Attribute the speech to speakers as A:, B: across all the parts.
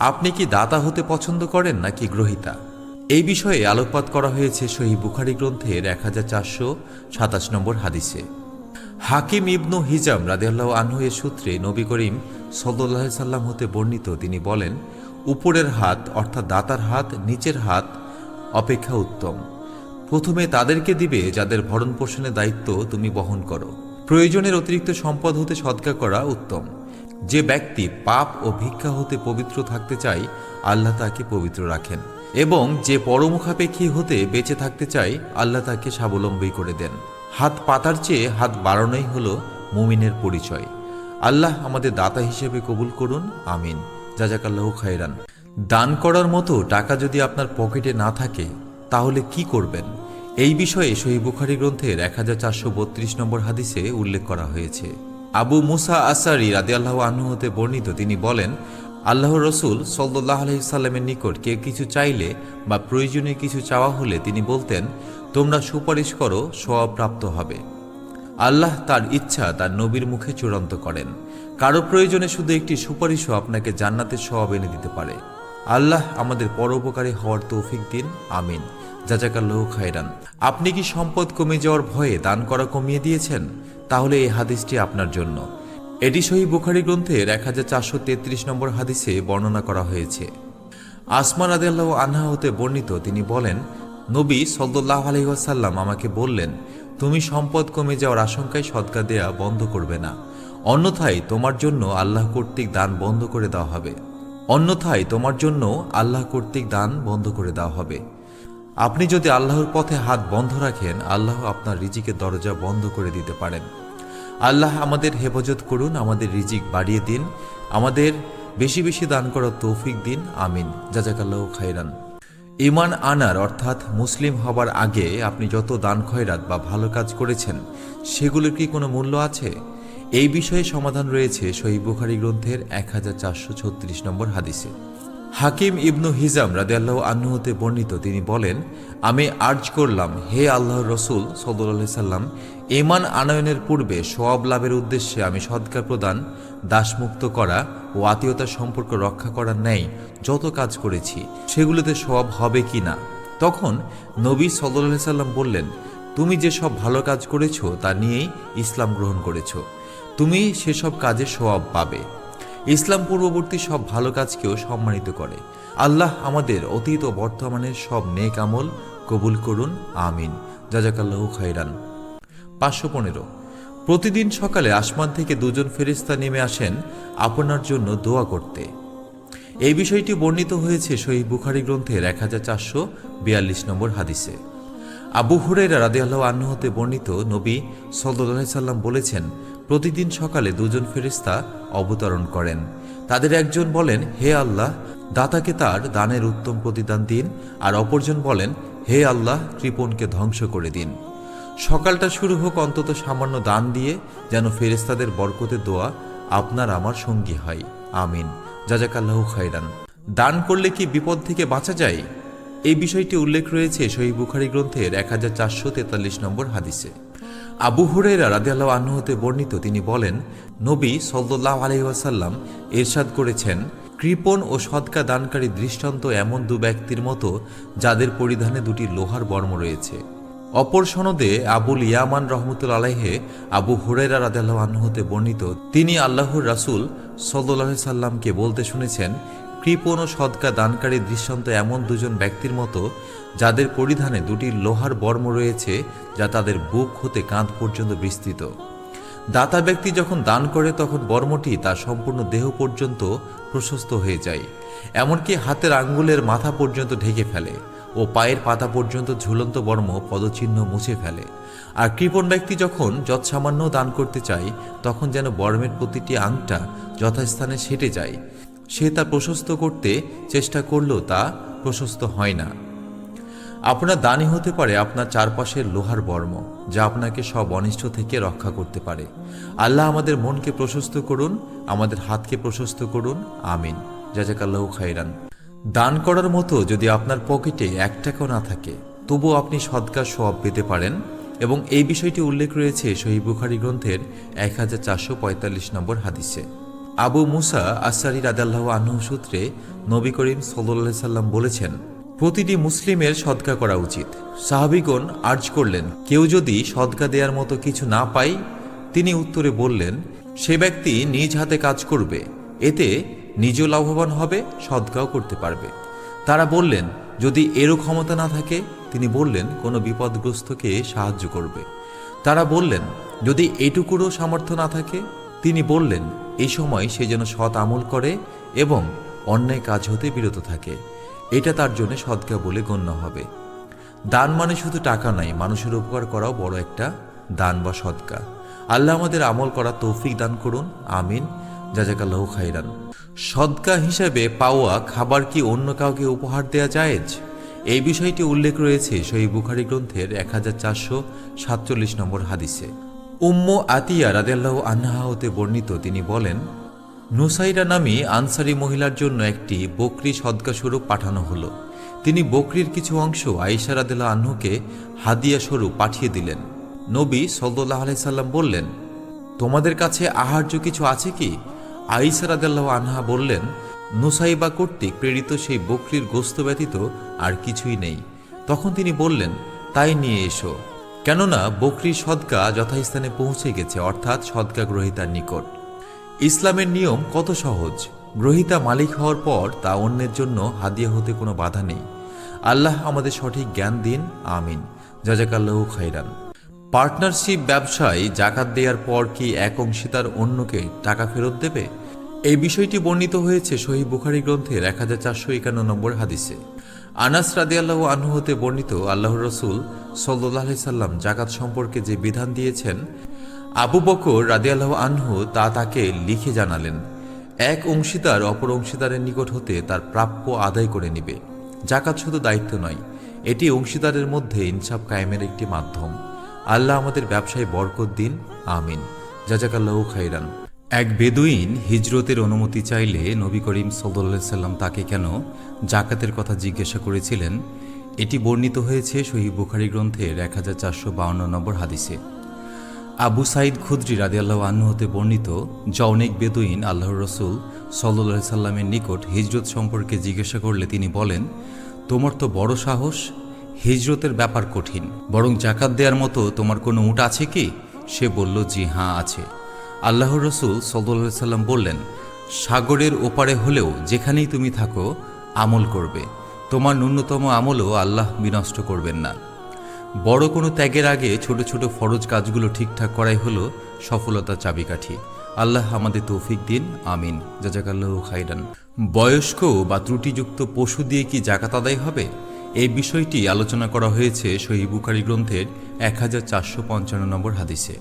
A: আপনি কি দাতা হতে পছন্দ করেন নাকি গ্রহীতা? এই বিষয়ে আলোকপাত করা হয়েছে সহিহ বুখারী গ্রন্থের 1427 নম্বর হাদিসে। হাকিম ইবনু হিজাম রাদিয়াল্লাহু আনহু এর সূত্রে নবী করিম সাল্লাল্লাহু আলাইহি সাল্লাম হতে বর্ণিত, তিনি বলেন, উপরের হাত অর্থাৎ দাতার হাত নিচের হাত অপেক্ষা উত্তম। প্রথমে তাদেরকে দিবে যাদের ভরণ পোষণের দায়িত্ব তুমি বহন করো। প্রয়োজনের অতিরিক্ত সম্পদ হতে সদকা করা উত্তম। যে ব্যক্তি পাপ ও ভিক্ষা হতে পবিত্র থাকতে চায়, আল্লাহ তাকে পবিত্র রাখেন, এবং যে পরমুখাপেক্ষী হতে বেঁচে থাকতে চায়, আল্লাহ তাকে স্বাবলম্বী করে দেন। হাত পাতার চেয়ে হাত বাড়ানোই হলো মুমিনের পরিচয়। আল্লাহ আমাদের দাতা হিসেবে কবুল করুন, আমিন। জাযাকাল্লাহু খায়রান। দান করার মতো টাকা যদি আপনার পকেটে না থাকে তাহলে কি করবেন? এই বিষয়ে সহিহ বুখারী গ্রন্থের 1432 নম্বর হাদিসে উল্লেখ করা হয়েছে। আবু মুসা আশআরী রাদিয়াল্লাহু আনহু হতে বর্ণিত, তিনি বলেন, আল্লাহর রাসূল সাল্লাল্লাহু আলাইহি সাল্লামের নিকট কেউ কিছু চাইলে বা প্রয়োজনীয় কিছু চাওয়া হলে তিনি বলতেন, তোমরা সুপারিশ করো, সওয়াব প্রাপ্ত হবে। আল্লাহ তার ইচ্ছা তার নবীর মুখে চূড়ান্ত করেন। কারো প্রয়োজনে শুধু একটি সুপারিশও আপনাকে জান্নাতের সওয়াব এনে দিতে পারে। আল্লাহ আমাদের পরোপকারী হওয়ার তৌফিক দিন, আমিন। জাযাকাল্লাহু খায়রান। আপনি কি সম্পদ কমে যাওয়ার ভয়ে দান করা কমিয়ে দিয়েছেন? তাহলে এই হাদিসটি আপনার জন্য। এটি সহিহ বুখারী গ্রন্থের 1433 নম্বর হাদিসে বর্ণনা করা হয়েছে। আসমা রাদিয়াল্লাহু আনহা হতে বর্ণিত, তিনি বলেন, নবী সাল্লাল্লাহু আলাইহি ওয়াসাল্লাম আমাকে বললেন, তুমি সম্পদ কমে যাওয়ার আশঙ্কায় সদকা দেয়া বন্ধ করবে না, অন্যথায় তোমার জন্য আল্লাহ কর্তৃক দান বন্ধ করে দেওয়া হবে। আপনি যদি আল্লাহর পথে হাত বন্ধ রাখেন, আল্লাহ আপনার রিজিকের দরজা বন্ধ করে দিতে পারেন। আল্লাহ আমাদের হেফাজত করুন, আমাদের রিজিক বাড়িয়ে দিন, আমাদের বেশি বেশি দান করার তৌফিক দিন, আমিন। জাযাকাল্লাহু খায়রান। ঈমান আনার অর্থাৎ মুসলিম হবার আগে আপনি যত দান খয়রাত বা ভালো কাজ করেছেন সেগুলোর কি কোনো মূল্য আছে? এই বিষয়ে সমাধান রয়েছে সহিহ বুখারী গ্রন্থের 1436 নম্বর হাদিসে। হাকিম ইবনু হিজাম রাদিয়াল্লাহু আনহু হতে বর্ণিত, তিনি বলেন, আমি আর্জ করলাম, হে আল্লাহর রাসূল সাল্লাল্লাহু আলাইহি সাল্লাম, ঈমান আনয়নের পূর্বে সওয়াব লাভের উদ্দেশ্যে আমি সদকা প্রদান, দাসমুক্ত করা ও আত্মীয়তার সম্পর্ক রক্ষা করার ন্যায় যত কাজ করেছি সেগুলোতে সওয়াব হবে কি না? তখন নবী সাল্লাল্লাহু আলাইহি সাল্লাম বললেন, তুমি যে সব ভালো কাজ করেছো তা নিয়েই ইসলাম গ্রহণ করেছো, তুমি সেসব কাজে সওয়াব পাবে। ইসলাম পূর্ববর্তী সব ভালো কাজকেও সম্মানিত করে। আল্লাহ আমাদের অতীত ও বর্তমানের সব নেক আমল কবুল করুন, আমিন। জাযাকাল্লাহু খায়রান। 515। প্রতিদিন সকালে আসমান থেকে দুজন ফেরেশতা নেমে আসেন আপনার জন্য দোয়া করতে। এই বিষয়টি বর্ণিত হয়েছে সহিহ বুখারী গ্রন্থের 1442 নম্বর হাদিসে। আবু হুরায়রা রাদিয়াল্লাহু আনহু হতে বর্ণিত, নবী সাল্লাল্লাহু আলাইহি সাল্লাম বলেছেন, প্রতিদিন সকালে দুজন ফেরেশতা অবতরণ করেন। তাদের একজন বলেন, হে আল্লাহ, দাতাকে তার দানের উত্তম প্রতিদান দিন, আর অপরজন বলেন, হে আল্লাহ, কৃপণকে ধ্বংস করে দিন। সকালটা শুরু হোক অন্তত সামান্য দান দিয়ে, যেন ফেরেশতাদের বরকতের দোয়া আপনার আমার সঙ্গী হয়, আমিন। জাযাকাল্লাহু খায়রান। দান করলে কি বিপদ থেকে বাঁচা যায়? এই বিষয়টি উল্লেখ রয়েছে সহিহ বুখারী গ্রন্থের 1443 নম্বর হাদিসে। আবু হুরায়রা রাদিয়াল্লাহু আনহু হতে বর্ণিত, তিনি বলেন, নবী সাল্লাল্লাহু আলাইহি ওয়াসাল্লাম ইরশাদ করেছেন, কৃপণ ও সদকা দানকারী দৃষ্টান্ত এমন দু ব্যক্তির মতো যাদের পরিধানে দুটি লোহার বর্ম রয়েছে। অপর সনদে আবুল ইয়ামান রহমতুল্লাহ আলাইহি আবু হুরায়রা রাদিয়াল্লাহু আনহু হতে বর্ণিত, তিনি আল্লাহর রাসূল সাল্লাল্লাহু আলাইহি সাল্লামকে বলতে শুনেছেন, কৃপণ ও সদকা দানকারী দৃষ্টান্ত এমন দুজন ব্যক্তির মতো যাদের পরিধানে দুটি লোহার বর্ম রয়েছে, যা তাদের বুক হতে কাঁধ পর্যন্ত বিস্তৃত। দাতা ব্যক্তি যখন দান করে তখন বর্মটি তার সম্পূর্ণ দেহ পর্যন্ত প্রশস্ত হয়ে যায়, এমনকি হাতের আঙ্গুলের মাথা পর্যন্ত ঢেকে ফেলে ও পায়ের পাতা পর্যন্ত ঝুলন্ত বর্ম পদচিহ্ন মুছে ফেলে। আর কৃপণ ব্যক্তি যখন যৎসামান্য দান করতে চায় তখন যেন বর্মের প্রতিটি আংটা যথাস্থানে সেটে যায়। সে তা প্রশস্ত করতে চেষ্টা করলেও তা প্রশস্ত হয় না। আপনার দানই হতে পারে আপনার চারপাশের লোহার বর্ম, যা আপনাকে সব অনিষ্ট থেকে রক্ষা করতে পারে। আল্লাহ আমাদের মনকে প্রশস্ত করুন, আমাদের হাতকে প্রশস্ত করুন, আমিন। জাযাকাল্লাহু খায়রান। দান করার মতো যদি আপনার পকেটে 1 টাকাও না থাকে, তবুও আপনি সদকার সওয়াব পেতে পারেন, এবং এই বিষয়টি উল্লেখ রয়েছে সহিহ বুখারী গ্রন্থের 1445 নম্বর হাদিসে। আবু মুসা আশআরী রাদিয়াল্লাহু আনহু সূত্রে নবী করিম সাল্লাল্লাহু আলাইহি সাল্লাম বলেছেন, প্রতিটি মুসলিমের সদকা করা উচিত। সাহাবীগণ আর্জ করলেন, কেউ যদি সদকা দেওয়ার মতো কিছু না পায়? তিনি উত্তরে বললেন, সে ব্যক্তি নিজ হাতে কাজ করবে, এতে নিজেও লাভবান হবে, সদকাও করতে পারবে। তারা বললেন, যদি এরও ক্ষমতা না থাকে? তিনি বললেন, কোনো বিপদগ্রস্তকে সাহায্য করবে। তারা বললেন, যদি এটুকুরও সামর্থ্য না থাকে? তিনি বললেন, এই সময় সে যেন সৎ আমল করে এবং অন্যায় কাজ হতে বিরত থাকে, এটা তার জন্য সদকা বলে গণ্য হবে। দান মানে শুধু টাকা নয়, মানুষের উপকার করাও বড় একটা দান বা সদকা। আল্লাহ আমাদের আমল করা তৌফিক দান করুন, আমিন। জাযাকাল্লাহু খাইরান। সদকা হিসেবে পাওয়া খাবার কি অন্য কাউকে উপহার দেয়া জায়েজ? এই বিষয়টি উল্লেখ রয়েছে সহিহ বুখারী গ্রন্থের 1447 নম্বর হাদিসে। উম্মু আতিয়া রাদিয়াল্লাহু আনহা হতে বর্ণিত, তিনি বলেন, নুসাইরা নামী আনসারী মহিলার জন্য একটি বকরি সদকা স্বরূপ পাঠানো হলো। তিনি বকরির কিছু অংশ আয়েশা রাদিয়াল্লাহু আনহুকে হাদিয়া স্বরূপ পাঠিয়ে দিলেন। নবী সাল্লাল্লাহু আলাইহি সাল্লাম বললেন, তোমাদের কাছে আহার্য কিছু আছে কি? আয়েশা রাদিয়াল্লাহু আনহা বললেন, নুসাইবা কর্তৃক প্রেরিত সেই বকরির গোশত ব্যতীত আর কিছুই নেই। তখন তিনি বললেন, তাই নিয়ে এসো, কেননা বকরির সদকা যথাস্থানে পৌঁছে গেছে, অর্থাৎ সদকা গ্রহীতার নিকট। ইসলামের নিয়ম কত সহজ! গ্রহীতা মালিক হওয়ার পর তা অন্যের জন্য হাদিয়া হতে কোনো বাধা নেই। আল্লাহ আমাদের সঠিক জ্ঞান দিন, আমিন। জাযাকাল্লাহু খাইরান। পার্টনারশিপ ব্যবসায় জাকাত দেওয়ার পর কি এক অংশীদার অন্যকে টাকা ফেরত দেবে? এই বিষয়টি বর্ণিত হয়েছে সহিহ বুখারী গ্রন্থের 1451 নম্বর হাদিসে। আনাস রাদিয়াল্লাহু আনহু হতে বর্ণিত, আল্লাহর রাসূল সাল্লাল্লাহু আলাইহি সাল্লাম জাকাত সম্পর্কে যে বিধান দিয়েছেন, আবু বকর রাদিয়াল্লাহু আনহু তা তাকে লিখে জানালেন। এক অংশীদার অপর অংশীদারের নিকট হতে তার প্রাপ্য আদায় করে নিবে। জাকাত শুধু দায়িত্ব নয়, এটি অংশীদারের মধ্যে ইনসাফ কায়েমের একটি মাধ্যম। আল্লাহ আমাদের ব্যবসায় বরকত দিন, আমিন। জাযাকাল্লাহু খাইরান। এক বেদুইন হিজরতের অনুমতি চাইলে নবী করিম সাল্লাল্লাহু আলাইহি সাল্লাম তাকে কেন জাকাতের কথা জিজ্ঞাসা করেছিলেন, এটি বর্ণিত হয়েছে সহিহ বুখারী গ্রন্থের 1452 নম্বর হাদিসে। আবু সাঈদ খুদরি রাদিয়াল্লাহু আনহু হতে বর্ণিত, অনেক বেদুইন আল্লাহর রাসূল সাল্লাল্লাহু আলাইহি সাল্লামের নিকট হিজরত সম্পর্কে জিজ্ঞাসা করলে তিনি বলেন, তোমার তো বড় সাহস, হিজরতের ব্যাপার কঠিন, বরং জাকাত দেওয়ার মতো তোমার কোনো উট আছে কি? সে বলল, জি হ্যাঁ আছে। আল্লাহর রাসূল সাল্লাল্লাহু আলাইহি সাল্লাম বললেন, সাগরের ওপারে হলেও যেখানেই তুমি থাকো আমল করবে, তোমার ন্যূনতম আমলও আল্লাহ বিনষ্ট করবেন না। বড় কোনো ত্যাগের আগে ছোট ছোট ফরজ কাজগুলো ঠিকঠাক করাই হলো সফলতার চাবিকাঠি। আল্লাহ আমাদের তৌফিক দিন, আমিন। জাযাকাল্লাহু খাইরান। বয়স্ক বা ত্রুটিযুক্ত পশু দিয়ে কি জাকাত আদায় হবে? এই বিষয়টি আলোচনা করা হয়েছে সহিহ বুখারী গ্রন্থের 1455 নম্বর হাদিসে।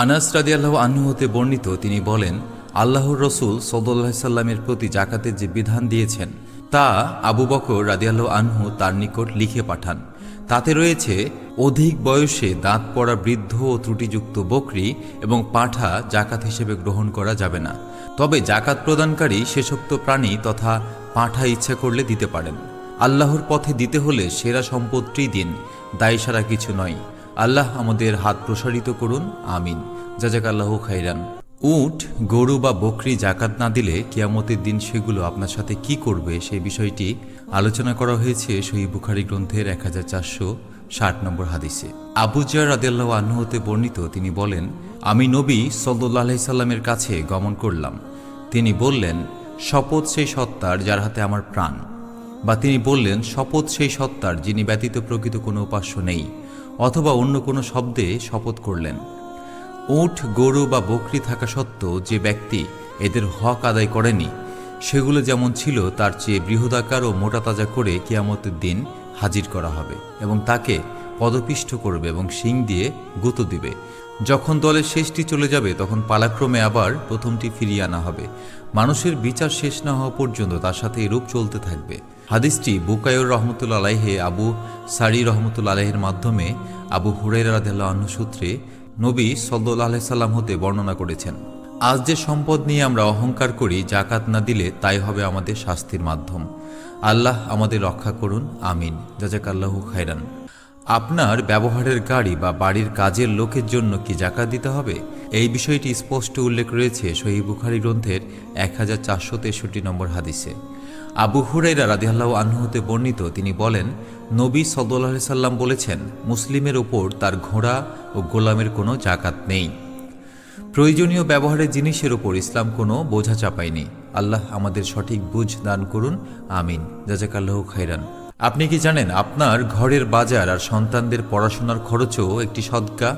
A: আনাস রাদিয়াল্লাহু আনহু হতে বর্ণিত, তিনি বলেন, আল্লাহর রাসূল সাল্লাল্লাহু আলাইহি সাল্লামের প্রতি জাকাতের যে বিধান দিয়েছেন তা আবু বকর রাদিয়াল্লাহু আনহু তার নিকট লিখে পাঠান। তাতে রয়েছে, অধিক বয়সে দাঁত পড়া বৃদ্ধ ও ত্রুটিযুক্ত বকরি এবং পাঁঠা জাকাত হিসেবে গ্রহণ করা যাবে না। তবে জাকাত প্রদানকারী শেষোক্ত প্রাণী তথা পাঁঠা ইচ্ছা করলে দিতে পারেন। আল্লাহর পথে দিতে হলে সেরা সম্পদটি দিন, দায় সারা কিছু নয়। আল্লাহ আমাদের হাত প্রসারিত করুন, আমিন। জাযাকাল্লাহু খাইরান। উট, গরু বা বকরি জাকাত না দিলে কিয়ামতের দিন সেগুলো আপনার সাথে কি করবে সেই বিষয়টি আলোচনা করা হয়েছে সহিহ বুখারী গ্রন্থের 1460 নম্বর হাদিসে। আবু যর রাদিয়াল্লাহু আনহু হতে বর্ণিত, তিনি বলেন, আমি নবী সাল্লাল্লাহু আলাইহি সাল্লামের কাছে গমন করলাম। তিনি বললেন, শপথ সেই সত্তার যার হাতে আমার প্রাণ, বা তিনি বললেন, শপথ সেই সত্তার যিনি ব্যতীত প্রকৃত কোনো উপাস্য নেই, অথবা অন্য কোনো শব্দে শপথ করলেন। উট, গরু বা বকরি থাকা সত্ত্বেও যে ব্যক্তি এদের হক আদায় করেনি, সেগুলো যেমন ছিল তার চেয়ে বৃহদাকার ও মোটাতাজা করে কিয়ামতের দিন হাজির করা হবে এবং তাকে পদপিষ্ট করবে এবং শিং দিয়ে গুঁতো দিবে। যখন দলের শেষটি চলে যাবে তখন পালাক্রমে আবার প্রথমটি ফিরিয়ে আনা হবে। মানুষের বিচার শেষ না হওয়া পর্যন্ত তার সাথে এরূপ চলতে থাকবে। হাদিসটি বুকায়র রহমতুল্লাহ আলাইহে আবু সারি রহমতুল্লাহ আলাইহের মাধ্যমে আবু হুরায়রা রাদিয়াল্লাহু আনহু সূত্রে নবী সাল্লাল্লাহু আলাইহি সাল্লাম হতে বর্ণনা করেছেন। আজ যে সম্পদ নিয়ে আমরা অহংকার করি, জাকাত না দিলে তাই হবে আমাদের শাস্তির মাধ্যম। আল্লাহ আমাদের রক্ষা করুন, আমিন। জাযাকাল্লাহু খাইরান। আপনার ব্যবহারের গাড়ি বা বাড়ির কাজের লোকের জন্য কি জাকাত দিতে হবে? এই বিষয়টি স্পষ্ট উল্লেখ রয়েছে সহিহ বুখারী গ্রন্থের 1463 নম্বর হাদিসে। আবু হুরায়রা রাদিয়াল্লাহু আনহু হতে বর্ণিত, তিনি বলেন, নবী সাল্লাল্লাহু আলাইহি সাল্লাম বলেছেন, মুসলিমের ওপর তার ঘোড়া ও গোলামের কোনো জাকাত নেই। প্রয়োজনীয় ব্যবহারের জিনিসের ওপর ইসলাম কোনো বোঝা চাপায়নি। আল্লাহ আমাদের সঠিক বুঝ দান করুন, আমিন। জাযাকাল্লাহু খাইরান। আপনি কি জানেন আপনার ঘরের বাজার আর সন্তানদের পড়াশোনার খরচও একটি সদকা?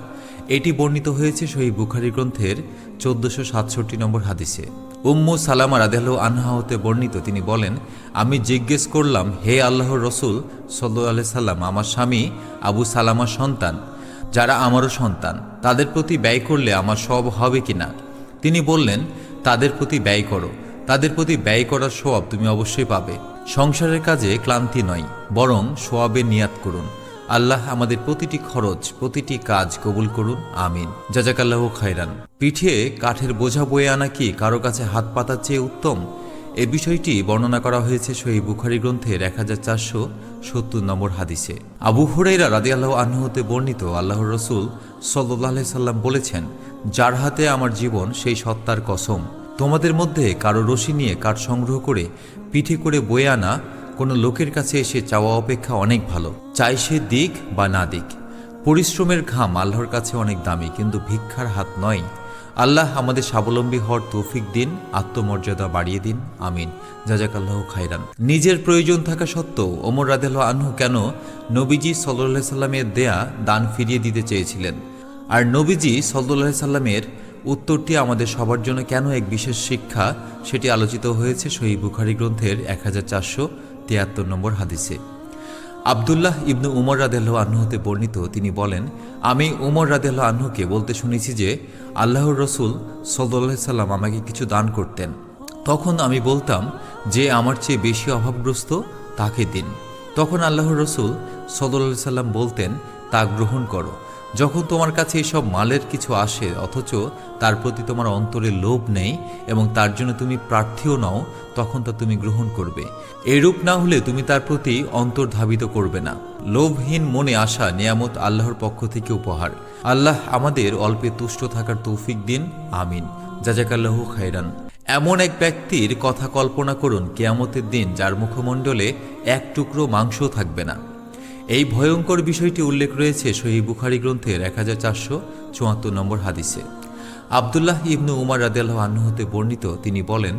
A: এটি বর্ণিত হয়েছে সহিহ বুখারী গ্রন্থের 1467 নম্বর হাদিসে। উম্মু সালামা রাদিয়াল্লাহু আনহা হতে বর্ণিত, তিনি বলেন, আমি জিজ্ঞেস করলাম, হে আল্লাহর রসূল সাল্লাল্লাহু আলাইহি সাল্লাম, আমার স্বামী আবু সালামার সন্তান যারা আমারও সন্তান, তাদের প্রতি ব্যয় করলে আমার সওয়াব হবে কিনা? তিনি বললেন, তাদের প্রতি ব্যয় করো, তাদের প্রতি ব্যয় করার সওয়াব তুমি অবশ্যই পাবে। সংসারের কাজে ক্লান্তি নয়, বরং সওয়াবের নিয়াত করুন। আল্লাহ আমাদের প্রতিটি খরচ, প্রতিটি কাজ কবুল করুন, আমিন। জাযাকাল্লাহু খাইরান। পিঠে কাঠের বোঝা বয়ে আনা কি কারো কাছে হাত পাতার চেয়ে উত্তম? এ বিষয়টি বর্ণনা করা হয়েছে সহিহ বুখারী গ্রন্থের 1470 নম্বর হাদিসে। আবু হুরায়রা রাদিয়াল্লাহু আনহু হতে বর্ণিত, আল্লাহর রাসূল সাল্লাল্লাহু আলাইহি সাল্লাম বলেছেন, যার হাতে আমার জীবন সেই সত্তার কসম, তোমাদের মধ্যে কারো রশি নিয়ে কাঠ সংগ্রহ করে পিঠে করে বয়ে আনা কোনো লোকের কাছে এসে চাওয়া অপেক্ষা অনেক ভালো, চাই সে দিক বা না দিক। পরিশ্রমের ঘাম আল্লাহর কাছে অনেক দামি, কিন্তু ভিক্ষার হাত নয়। আল্লাহ আমাদের স্বাবলম্বী হওয়ার তৌফিক দিন, আত্মমর্যাদা বাড়িয়ে দিন, আমিন। জাযাকাল্লাহু খাইরান। নিজের প্রয়োজন থাকা সত্ত্বেও ওমর রাদিয়াল্লাহু আনহু কেন নবীজি সাল্লাল্লাহু আলাইহি সাল্লামের দেয়া দান ফিরিয়ে দিতে চেয়েছিলেন? আর নবীজি সাল্লাল্লাহু আলাইহি সাল্লামের উত্তরটি আমাদের সবার জন্য কেন এক বিশেষ শিক্ষা, সেটি আলোচিত হয়েছে সহিহ বুখারী গ্রন্থের 1473 নম্বর হাদিসে। আব্দুল্লাহ ইবনু উমর রাদিয়াল্লাহু আনহু হতে বর্ণিত, তিনি বলেন, আমি উমর রাদিয়াল্লাহু আনহুকে বলতে শুনেছি যে আল্লাহর রসূল সাল্লাল্লাহু আলাইহি সাল্লাম আমাকে কিছু দান করতেন। তখন আমি বলতাম, যে আমার চেয়ে বেশি অভাবগ্রস্ত তাকে দিন। তখন আল্লাহর রসূল সাল্লাল্লাহু আলাইহি সাল্লাম বলতেন, তা গ্রহণ করো। যখন তোমার কাছে এসব মালের কিছু আসে অথচ তার প্রতি তোমার অন্তরে লোভ নেই এবং তার জন্য তুমি প্রার্থীও নও, তখন তা তুমি গ্রহণ করবে। এরূপ না হলে তুমি তার প্রতি অন্তর ধাবিত করবে না। লোভহীন মনে আসা নিয়ামত আল্লাহর পক্ষ থেকে উপহার। আল্লাহ আমাদের অল্পে তুষ্ট থাকার তৌফিক দিন, আমিন। জাযাকাল্লাহু খাইরান। এমন এক ব্যক্তির কথা কল্পনা করুন কিয়ামতের দিন যার মুখমণ্ডলে এক টুকরো মাংসও থাকবে না। এই ভয়ঙ্কর বিষয়টি উল্লেখ রয়েছে সহিহ বুখারী গ্রন্থের 1474 নম্বর হাদিসে। আব্দুল্লাহ ইবনু উমর রাদিয়াল্লাহু আনহু হতে বর্ণিত, তিনি বলেন,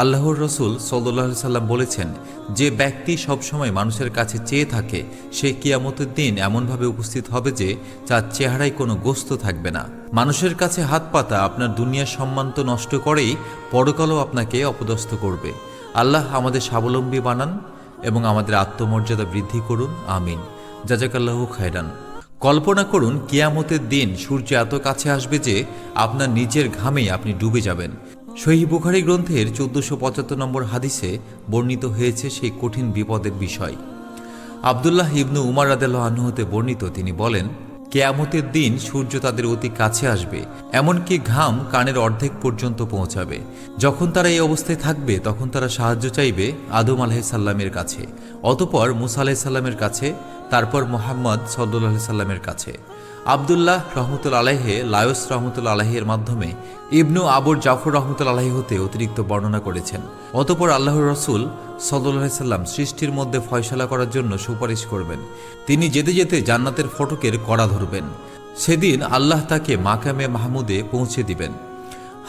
A: আল্লাহর রসূল সাল্লাল্লাহু আলাইহি সাল্লাম বলেছেন, যে ব্যক্তি সবসময় মানুষের কাছে চেয়ে থাকে সে কিয়ামতের দিন এমনভাবে উপস্থিত হবে যে তার চেহারায় কোনো গোস্ত থাকবে না। মানুষের কাছে হাত পাতা আপনার দুনিয়ার সম্মান তো নষ্ট করেই, পরকালও আপনাকে অপদস্থ করবে। আল্লাহ আমাদের স্বাবলম্বী বানান এবং আমাদের আত্মমর্যাদা বৃদ্ধি করুন, আমিন। জাযাকাল্লাহু খাইরান। কল্পনা করুন কিয়ামতের দিন সূর্য এত কাছে আসবে যে আপনার নিজের ঘামেই আপনি ডুবে যাবেন। সহিহ বুখারী গ্রন্থের 1475 নম্বর হাদিসে বর্ণিত হয়েছে সেই কঠিন বিপদের বিষয়। আব্দুল্লাহ ইবনু উমর রাদিয়াল্লাহু আনহু হতে বর্ণিত, তিনি বলেন, কিয়ামতের দিন সূর্য তাদের অতি কাছে আসবে, এমনকি ঘাম কানের অর্ধেক পর্যন্ত পৌঁছাবে। যখন তারা এই অবস্থায় থাকবে তখন তারা সাহায্য চাইবে আদম আলাইহিস সালামের কাছে, অতঃপর মুসা আলাইহিস সালামের কাছে, তারপর মুহাম্মদ সাল্লাল্লাহু আলাইহি সাল্লামের কাছে। আব্দুল্লাহ রহমতুল্লাহ আলাইহি লায়স রহমতুল্লাহ আলাইহির মাধ্যমে ইবনু আবুর জাফর রহমতুল্লাহ আলাইহি হতে অতিরিক্ত বর্ণনা করেছেন। অতঃপর আল্লাহর রাসূল সাল্লাল্লাহু আলাইহি সাল্লাম সৃষ্টির মধ্যে ফয়সালা করার জন্য সুপারিশ করবেন। তিনি যেতে যেতে জান্নাতের ফটকের কড়া ধরবেন। সেদিন আল্লাহ তাকে মাকামে মাহমুদে পৌঁছে দিবেন।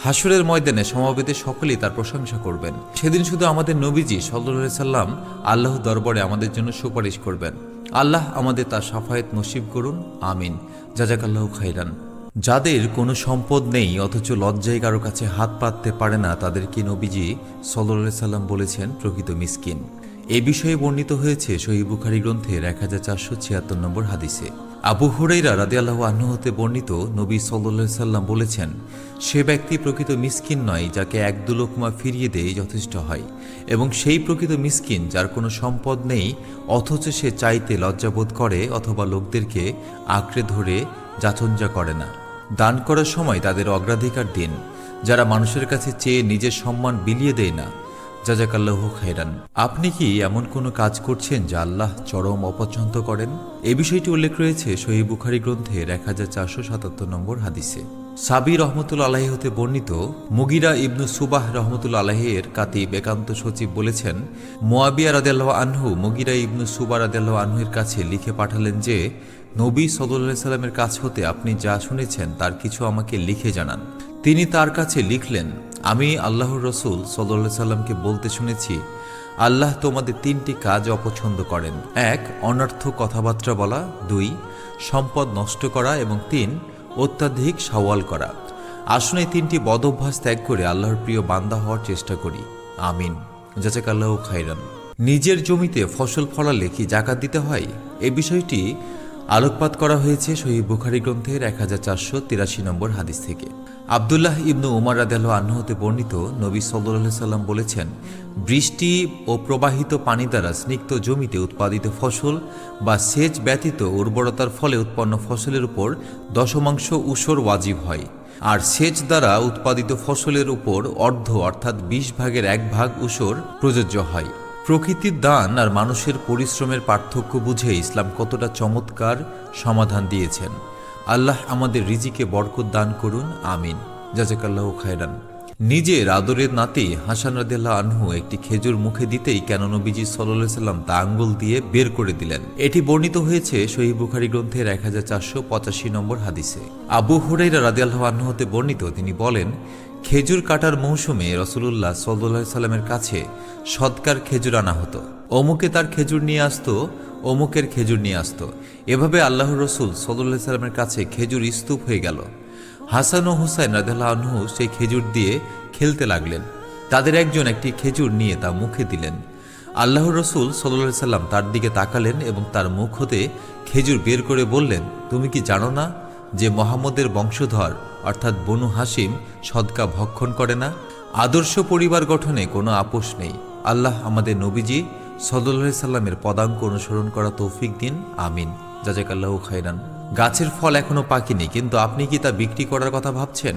A: হাসরের ময়দানে সমবেত সকলেই তার প্রশংসা করবেন। সেদিন শুধু আমাদের নবীজি সাল্লাল্লাহু আলাইহি সাল্লাম আল্লাহর দরবারে আমাদের জন্য সুপারিশ করবেন। আল্লাহ আমাদের তার শাফায়াত নসিব করুন, আমিন। জাযাকাল্লাহু খাইরান। যাদের কোনো সম্পদ নেই অথচ লজ্জায় কারো কাছে হাত পাততে পারে না, তাদেরকে নবীজি সাল্লাল্লাহু আলাইহি সাল্লাম বলেছেন প্রকৃত মিসকিন। এ বিষয়ে বর্ণিত হয়েছে সহিহ বুখারী গ্রন্থের 1476 নম্বর হাদিসে। আবু হুরায়রা রাদিয়াল্লাহু আনহু হতে বর্ণিত, নবী সাল্লাল্লাহু আলাইহি সাল্লাম বলেছেন, সে ব্যক্তি প্রকৃত মিসকিন নয় যাকে এক দু লোকমা ফিরিয়ে দেয় যথেষ্ট হয়, এবং সেই প্রকৃত মিসকিন যার কোনো সম্পদ নেই অথচ সে চাইতে লজ্জাবোধ করে অথবা লোকদেরকে আঁকড়ে ধরে যাচঞ্জা করে না। দান করার সময় তাদের অগ্রাধিকার দিন, যারা মানুষের কাছে চেয়ে নিজের সম্মান বিলিয়ে দেয় না, জাযাকাল্লাহু খাইরান। আপনি কি এমন কোনো কাজ করছেন যা আল্লাহ চরম অপছন্দ করেন? এ বিষয়টি উল্লেখ রয়েছে সহিহ বুখারী গ্রন্থের 1477 নম্বর হাদিসে। সাবি রহমতুল্লাহ আলাইহি হতে বর্ণিত মুগিরা ইবনু সুবাহ রহমতুল্লাহ আলাইহির কাতিব একান্ত সচিব বলেছেন, মুয়াবিয়া রাদিয়াল্লাহু আনহু মুগিরা ইবনু সুবাহ রাদিয়াল্লাহু আনহুর কাছে লিখে পাঠালেন যে, নবী সাল্লাল্লাহু আলাইহি সাল্লামের কাছ হতে আপনি যা শুনেছেন তার কিছু আমাকে লিখে জানান। তিনি তার কাছে লিখলেন, আমি আল্লাহর রসুল সাল্লাল্লাহু আলাইহি সাল্লামকে বলতে শুনেছি, আল্লাহ তোমাদের 3টি কাজ অপছন্দ করেন। 1. অনর্থক কথাবার্তা বলা, 2. সম্পদ নষ্ট করা এবং 3. অত্যাধিক সওয়াল করা। আসুন এই 3টি বদ অভ্যাস ত্যাগ করে আল্লাহর প্রিয় বান্দা হওয়ার চেষ্টা করি। আমিন। জাযাকাল্লাহু খাইরান। নিজের জমিতে ফসল ফলালে কি যাকাত দিতে হয়? এই বিষয়টি আলোকপাত করা হয়েছে সহিহ বুখারী গ্রন্থের 1483 নম্বর হাদিস থেকে। আব্দুল্লাহ ইবনু উমর রাদিয়াল্লাহু আনহু হতে বর্ণিত, নবী সাল্লাল্লাহু আলাইহি সাল্লাম বলেছেন, বৃষ্টি ও প্রবাহিত পানি দ্বারা স্নিগ্ধ জমিতে উৎপাদিত ফসল বা সেচ ব্যতীত উর্বরতার ফলে উৎপন্ন ফসলের উপর 10 উশর ওয়াজিব হয়, আর সেচ দ্বারা উৎপাদিত ফসলের উপর অর্ধ অর্থাৎ 20 ভাগের 1 ভাগ উশর প্রযোজ্য হয়। প্রকৃতির দান আর মানুষের পরিশ্রমের পার্থক্য বুঝে ইসলাম কতটা চমৎকার সমাধান দিয়েছেন। আল্লাহ আমাদের রিজিকে বরকত দান করুন। আমিন। জাযাকাল্লাহু খাইরান। নিজের আদরের নাতি হাসান রাদিয়াল্লাহু আনহু একটি খেজুর মুখে দিতেই কেন নবীজি সাল্লাল্লাহু আলাইহি সাল্লাম তা আঙ্গুল দিয়ে বের করে দিলেন। এটি বর্ণিত হয়েছে সহিহ বুখারী গ্রন্থের 1485 নম্বর হাদিসে। আবু হুরায়রা রাদিয়াল্লাহু আনহু হতে বর্ণিত, তিনি বলেন, খেজুর কাটার মৌসুমে রাসূলুল্লাহ সাল্লাল্লাহু আলাইহি সাল্লামের কাছে সদকার খেজুর আনা হতো। অমুকে তার খেজুর নিয়ে আসতো, অমুকের খেজুর নিয়ে আসতো। এভাবে আল্লাহর রসুল সাল্লাল্লাহু আলাইহি সাল্লামের কাছে খেজুর স্তূপ হয়ে গেল। হাসান ও হুসাইন রাদিয়াল্লাহু আনহু সেই খেজুর দিয়ে খেলতে লাগলেন। তাদের একজন একটি খেজুর নিয়ে তা মুখে দিলেন। আল্লাহর রসুল সাল্লাল্লাহু আলাইহি সাল্লাম তার দিকে তাকালেন এবং তার মুখ হতে খেজুর বের করে বললেন, তুমি কি জানো না যে মুহাম্মদের বংশধর অর্থাৎ বনু হাশিম সদকা ভক্ষণ করে না? আদর্শ পরিবার গঠনে কোনো আপোষ নেই। আল্লাহ আমাদের নবীজি সাল্লাল্লাহু আলাইহি সাল্লামের পদাঙ্ক অনুসরণ করা তৌফিক দিন। আমিন। জাযাকাল্লাহু খাইরান। গাছের ফল এখনো পাকেনি, কিন্তু আপনি কি তা বিক্রি করার কথা ভাবছেন?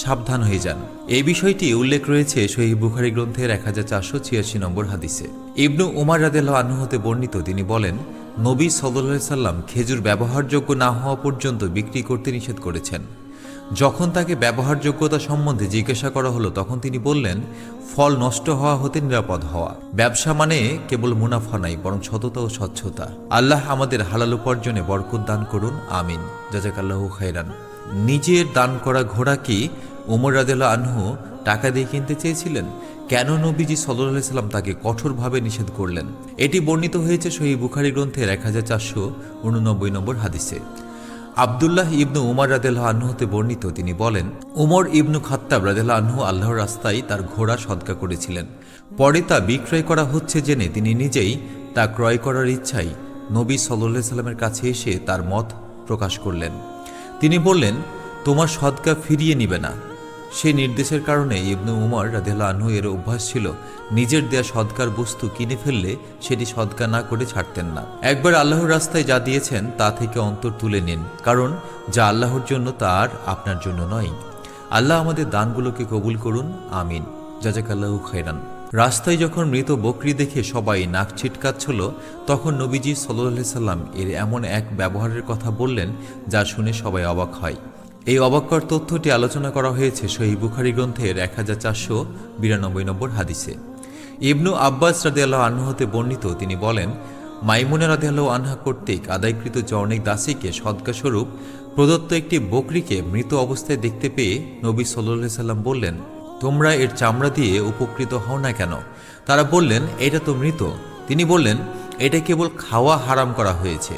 A: সাবধান হয়ে যান। এই বিষয়টি উল্লেখ রয়েছে সহিহ বুখারী গ্রন্থের 1486 নম্বর হাদিসে। ইবনু উমর রাদিয়াল্লাহু আনহু হতে বর্ণিত, তিনি বলেন, নবী সাল্লাল্লাহু আলাইহি সাল্লাম খেজুর ব্যবহারযোগ্য না হওয়া পর্যন্ত বিক্রি করতে নিষেধ করেছেন। যখন তাকে ব্যবহারযোগ্যতা সম্বন্ধে জিজ্ঞাসা করা হলো, তখন তিনি বললেন, ফল নষ্ট হওয়া হতে নিরাপদ হওয়া। ব্যবসা মানে কেবল মুনাফা নাই, বরং সততা ও স্বচ্ছতা। আল্লাহ আমাদের হালাল উপার্জনে বরকত দান করুন। আমিন। জাযাকাল্লাহু খাইরান। নিজের দান করা ঘোড়া কি উমর রাদিয়াল্লাহু আনহু টাকা দিয়ে কিনতে চেয়েছিলেন? কেন নবীজি সাল্লাল্লাহু আলাইহি সাল্লাম তাকে কঠোরভাবে নিষেধ করলেন? এটি বর্ণিত হয়েছে সহিহ বুখারী গ্রন্থের 1489 নম্বর হাদিসে। আব্দুল্লাহ ইবনু উমর রাদিয়াল্লাহু আনহু হতে বর্ণিত, তিনি বলেন, উমর ইবনু খাত্তাব রাদিয়াল্লাহু আনহু আল্লাহর রাস্তায় তার ঘোড়া সদকা করেছিলেন। পরে তা বিক্রয় করা হচ্ছে জেনে তিনি নিজেই তা ক্রয় করার ইচ্ছায় নবী সাল্লাল্লাহু আলাইহি সাল্লামের কাছে এসে তার মত প্রকাশ করলেন। তিনি বললেন, তোমার সদকা ফিরিয়ে নিবে না। সেই নির্দেশের কারণে ইবনু উমর রাদিয়াল্লাহু আনহু এর অভ্যাস ছিল নিজের দেয়া সদকার বস্তু কিনে ফেললে সেটি সদকা না করে ছাড়তেন না। একবার আল্লাহর রাস্তায় যা দিয়েছেন তা থেকে অন্তর তুলে নিন, কারণ যা আল্লাহর জন্য তা আর আপনার জন্য নয়। আল্লাহ আমাদের দানগুলোকে কবুল করুন। আমিন। জাযাকাল্লাহু খাইরান। রাস্তায় যখন মৃত বকরি দেখে সবাই নাক ছিটকাচ্ছিল, তখন নবীজি সাল্লাল্লাহু আলাইহি সাল্লাম এর এমন এক ব্যবহারের কথা বললেন যা শুনে সবাই অবাক হয়। এই অবাক্কর তথ্যটি আলোচনা করা হয়েছে সহিহ বুখারী গ্রন্থের 1492 নম্বর হাদিসে। ইবনু আব্বাস রাদিয়াল্লাহু আনহু হতে বর্ণিত, তিনি বলেন, মাইমুনা রাদিয়াল্লাহু আনহা কর্তৃক আদায়কৃত জনৈক দাসীকে সদকা স্বরূপ প্রদত্ত একটি বকরিকে মৃত অবস্থায় দেখতে পেয়ে নবী সাল্লাল্লাহু আলাইহি সাল্লাম বললেন, তোমরা এর চামড়া দিয়ে উপকৃত হও না কেন? তারা বললেন, এটা তো মৃত। তিনি বললেন, এটা কেবল খাওয়া হারাম করা হয়েছে।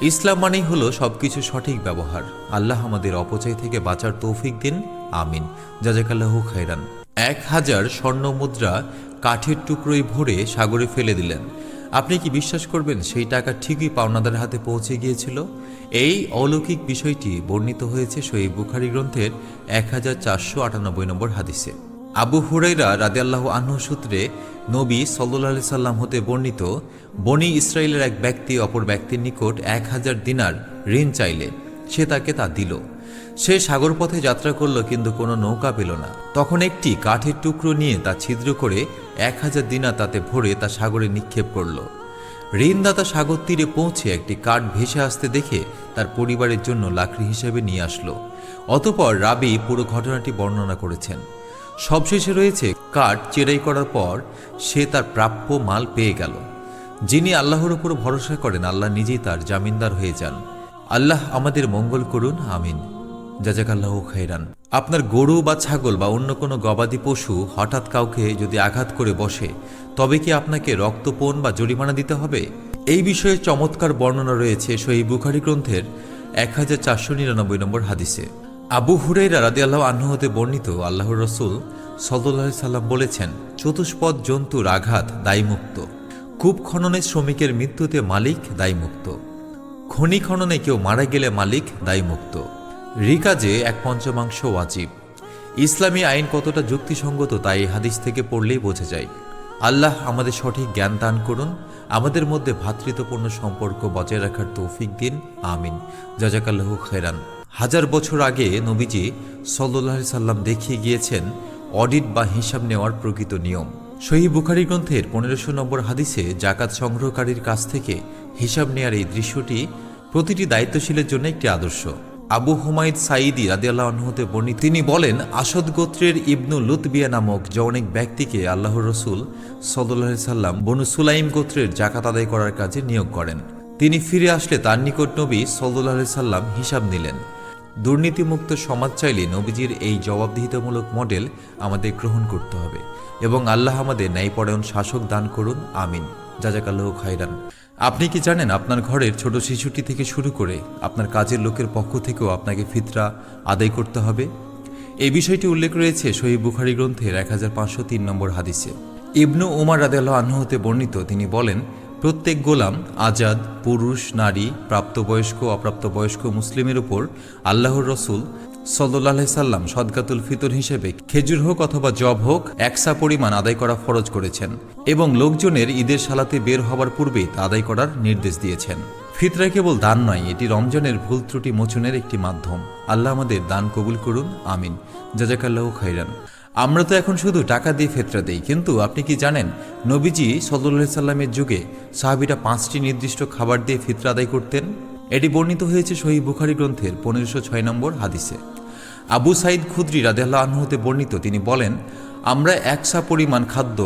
A: ইসলাম মানেই হলো সবকিছু সঠিক ব্যবহার। আল্লাহ আমাদের অপচয় থেকে বাঁচার তৌফিক দিন। আমিন। জাযাকাল্লাহু খাইরান। 1000 স্বর্ণ মুদ্রা কাঠের টুকরোয় ভরে সাগরে ফেলে দিলেন। আপনি কি বিশ্বাস করবেন সেই টাকা ঠিকই পাওনাদার হাতে পৌঁছে গিয়েছিল? এই অলৌকিক বিষয়টি বর্ণিত হয়েছে সহিহ বুখারী গ্রন্থের 1498 নম্বর হাদিসে। আবু হুরায়রা রাদিয়াল্লাহু আনহু সূত্রে নবী সাল্লাল্লাহু আলাইহি সাল্লাম হতে বর্ণিত, বনি ইসরাইলের এক ব্যক্তি অপর ব্যক্তির নিকট 1000 দিনার ঋণ চাইলে সে তাকে তা দিল। সে সাগর পথে যাত্রা করল, কিন্তু কোনো নৌকা পেল না। তখন একটি কাঠের টুকরো নিয়ে তা ছিদ্র করে 1000 দিনার তাতে ভরে তা সাগরে নিক্ষেপ করল। ঋণদাতা সাগর তীরে পৌঁছে একটি কাঠ ভেসে আসতে দেখে তার পরিবারের জন্য লাকড়ি হিসেবে নিয়ে আসলো। অতঃপর রাবি পুরো ঘটনাটি বর্ণনা করেছেন। সবশেষে রয়েছে, কাঠ চেরাই করার পর সে তার প্রাপ্য মাল পেয়ে গেল। যিনি আল্লাহর উপর ভরসা করেন, আল্লাহ নিজেই তার জামিনদার হয়ে যান। আল্লাহ আমাদের মঙ্গল করুন, আমিন। জাযাকাল্লাহু খাইরান। আপনার গরু বা ছাগল বা অন্য কোনো গবাদি পশু হঠাৎ কাউকে যদি আঘাত করে বসে, তবে কি আপনাকে রক্তপণ বা জরিমানা দিতে হবে? এই বিষয়ে চমৎকার বর্ণনা রয়েছে সহিহ বুখারী গ্রন্থের 1499 নম্বর হাদিসে। আবু হুরায়রা রাদিয়াল্লাহু আনহু হতে বর্ণিত, আল্লাহর রাসূল সাল্লাল্লাহু আলাইহি সাল্লাম বলেছেন, চতুষ্পদ জন্তুর আঘাত দায়মুক্ত, কূপ খননে শ্রমিকের মৃত্যুতে মালিক দায়মুক্ত, খনি খননে কেউ মারা গেলে মালিক দায়মুক্ত, রিকাজে 1/5 ওয়াজিব। ইসলামী আইন কতটা যুক্তিসঙ্গত তা এই হাদিস থেকে পড়লেই বোঝা যায়। আল্লাহ আমাদের সঠিক জ্ঞান দান করুন, আমাদের মধ্যে ভ্রাতৃত্বপূর্ণ সম্পর্ক বজায় রাখার তৌফিক দিন, আমিন। জাযাকাল্লাহু খাইরান। 1000 বছর আগে নবীজি সাল্লাল্লাহু আলাইহি সাল্লাম দেখিয়ে গিয়েছেন অডিট বা হিসাব নেওয়ার প্রকৃত নিয়ম। সহিহ বুখারী গ্রন্থের 1500 নম্বর হাদিসে জাকাত সংগ্রহকারীর কাছ থেকে হিসাব নেয়ার এই দৃশ্যটি প্রতিটি দায়িত্বশীলের জন্য একটি আদর্শ। আবু হুমায়দ সাঈদী রাদিয়াল্লাহু আনহু হতে বর্ণিত, তিনি বলেন, আসাদ গোত্রের ইবনু লুতবিয়া নামক অনেক ব্যক্তিকে আল্লাহর রাসূল সাল্লাল্লাহু আলাইহি সাল্লাম বনু সুলাইম গোত্রের জাকাত আদায় করার কাজে নিয়োগ করেন। তিনি ফিরে আসলে তার নিকট নবী সাল্লাল্লাহু আলাইহি সাল্লাম হিসাব নিলেন। দুর্নীতিমুক্ত সমাজ চাইলে নবীজির এই জবাবদিহিতামূলক মডেল আমাদের গ্রহণ করতে হবে এবং আল্লাহ আমাদের ন্যায়পরায়ণ শাসক দান করুন, আমিন। জাযাকাল্লাহু খাইরান। আপনি কি জানেন, আপনার ঘরের ছোট শিশুটি থেকে শুরু করে আপনার কাজের লোকের পক্ষ থেকেও আপনাকে ফিতরা আদায় করতে হবে? এই বিষয়টি উল্লেখ রয়েছে সহিহ বুখারী গ্রন্থের 1503 নম্বর হাদিসে। ইবনু উমর রাদিয়াল্লাহু আনহু হতে বর্ণিত, তিনি বলেন, প্রত্যেক গোলাম, আজাদ, পুরুষ, নারী, প্রাপ্তবয়স্ক, অপ্রাপ্তবয়স্ক মুসলিমের উপর আল্লাহর রাসূল সাল্লাল্লাহু আলাইহি সাল্লাম সদকাতুল ফিতর হিসেবে খেজুর হোক অথবা জব হোক 1 সা পরিমাণ আদায় করা ফরজ করেছেন এবং লোকজনের ঈদের সালাতে বের হবার পূর্বেই তা আদায় করার নির্দেশ দিয়েছেন। ফিতরা কেবল দান নয়, এটি রমজানের ভুল ত্রুটি মোচনের একটি মাধ্যম। আল্লাহ আমাদের দান কবুল করুন, আমিন। জাযাকাল্লাহু খাইরান। আমরা তো এখন শুধু টাকা দিয়ে ফিতরা দেই, কিন্তু আপনি কি জানেন, নবীজি সাল্লাল্লাহু আলাইহি সাল্লামের যুগে সাহাবীরা 5টি নির্দিষ্ট খাবার দিয়ে ফিতরা আদায় করতেন। এটি বর্ণিত হয়েছে সহিহ বুখারী গ্রন্থের 1506 নম্বর হাদিসে। আবু সাঈদ খুদরি রাদিয়াল্লাহু আনহু হতে বর্ণিত, তিনি বলেন, আমরা 1 সা পরিমাণ খাদ্য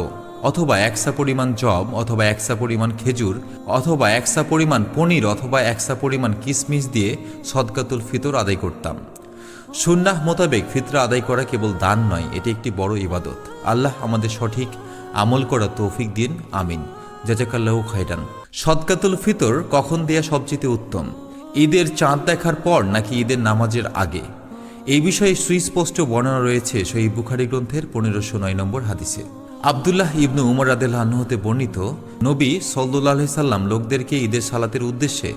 A: অথবা 1 সা পরিমাণ জব অথবা 1 সা পরিমাণ খেজুর অথবা 1 সা পরিমাণ পনির অথবা 1 সা পরিমাণ কিশমিশ দিয়ে সদকাতুল ফিতর আদায় করতাম। সুন্নাহ মোতাবেক ফিতরা আদায় করা কেবল দান নয়, এটি একটি বড় ইবাদত। আল্লাহ আমাদের সঠিক আমল করার তৌফিক দিন, আমিন। জাযাকাল্লাহু খাইরান। সদকাতুল ফিতর কখন দেয়া সবচেয়ে উত্তম? ঈদের চাঁদ দেখার পর নাকি ঈদের নামাজের আগে? এই বিষয়ে সুস্পষ্ট বর্ণনা রয়েছে সহিহ বুখারী গ্রন্থের 1509 নম্বর হাদিসে। আব্দুল্লাহ ইবনু উমর রাদিয়াল্লাহু আনহু হতে বর্ণিত, নবী সাল্লাল্লাহু আলাইহি সাল্লাম লোকদেরকে ঈদের সালাতের উদ্দেশ্যে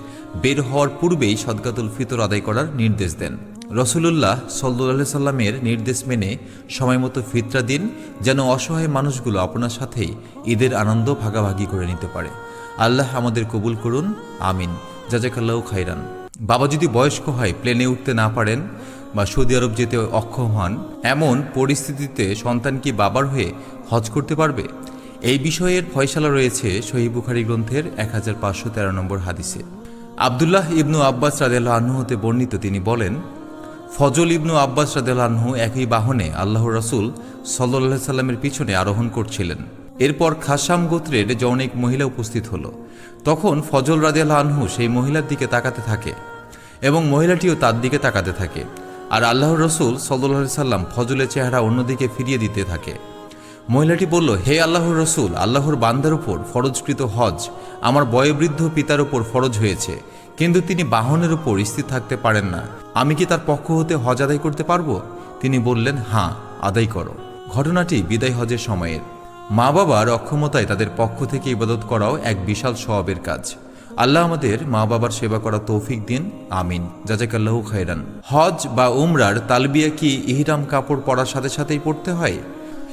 A: বের হওয়ার পূর্বেই সদকাতুল ফিতর আদায় করার নির্দেশ দেন। রাসূলুল্লাহ সাল্লাল্লাহু আলাইহি সাল্লামের নির্দেশ মেনে সময়মতো ফিতরা দিন, যেন অসহায় মানুষগুলো আপনার সাথেই ঈদের আনন্দ ভাগাভাগি করে নিতে পারে। আল্লাহ আমাদের কবুল করুন, আমিন। জাযাকাল্লাহু খাইরান। বাবা যদি বয়স্ক হয়, প্লেনে উঠতে না পারেন বা সৌদি আরব যেতে অক্ষম হন, এমন পরিস্থিতিতে সন্তান কি বাবার হয়ে হজ করতে পারবে? এই বিষয়ের ফয়সালা রয়েছে সহিহ বুখারী গ্রন্থের 1513 নম্বর হাদিসে। আব্দুল্লাহ ইবনু আব্বাস রাদিয়াল্লাহু আনহু হতে বর্ণিত, তিনি বলেন, ফজল ইবনু আব্বাস রাদিয়াল্লাহু আনহু একই বাহনে আল্লাহর রাসূল সাল্লাল্লাহু আলাইহি সাল্লামের পিছনে আরোহণ করছিলেন। এরপর খাসাম গোত্রের অনেক মহিলা উপস্থিত হলো। তখন ফজল রাদিয়াল্লাহু আনহু সেই মহিলার দিকে তাকাতে থাকে এবং মহিলাটিও তার দিকে তাকাতে থাকে, আর আল্লাহর রাসূল সাল্লাল্লাহু আলাইহি সাল্লাম ফজলের চেহারা অন্যদিকে ফিরিয়ে দিতে থাকে। মহিলাটি বলল, হে আল্লাহর রাসূল, আল্লাহর বান্দার উপর ফরজকৃত হজ আমার বয়োবৃদ্ধ পিতার উপর ফরজ হয়েছে, কিন্তু তিনি বাহনের উপর স্থির থাকতে পারেন না। আমি কি তার পক্ষ হতে হজ আদায় করতে পারবো? তিনি বললেন, হ্যাঁ, আদায় করো। ঘটনাটি বিদায় হজের সময়ের। মা বাবার অক্ষমতায় তাদের পক্ষ থেকে ইবাদত করাও এক বিশাল সওয়াবের কাজ। আল্লাহ আমাদের মা বাবার সেবা করা তৌফিক দিন, আমিন। জাযাকাল্লাহু খাইরান। হজ বা উমরার তালবিয়া কি ইহরাম কাপড় পরার সাথে সাথেই পড়তে হয়?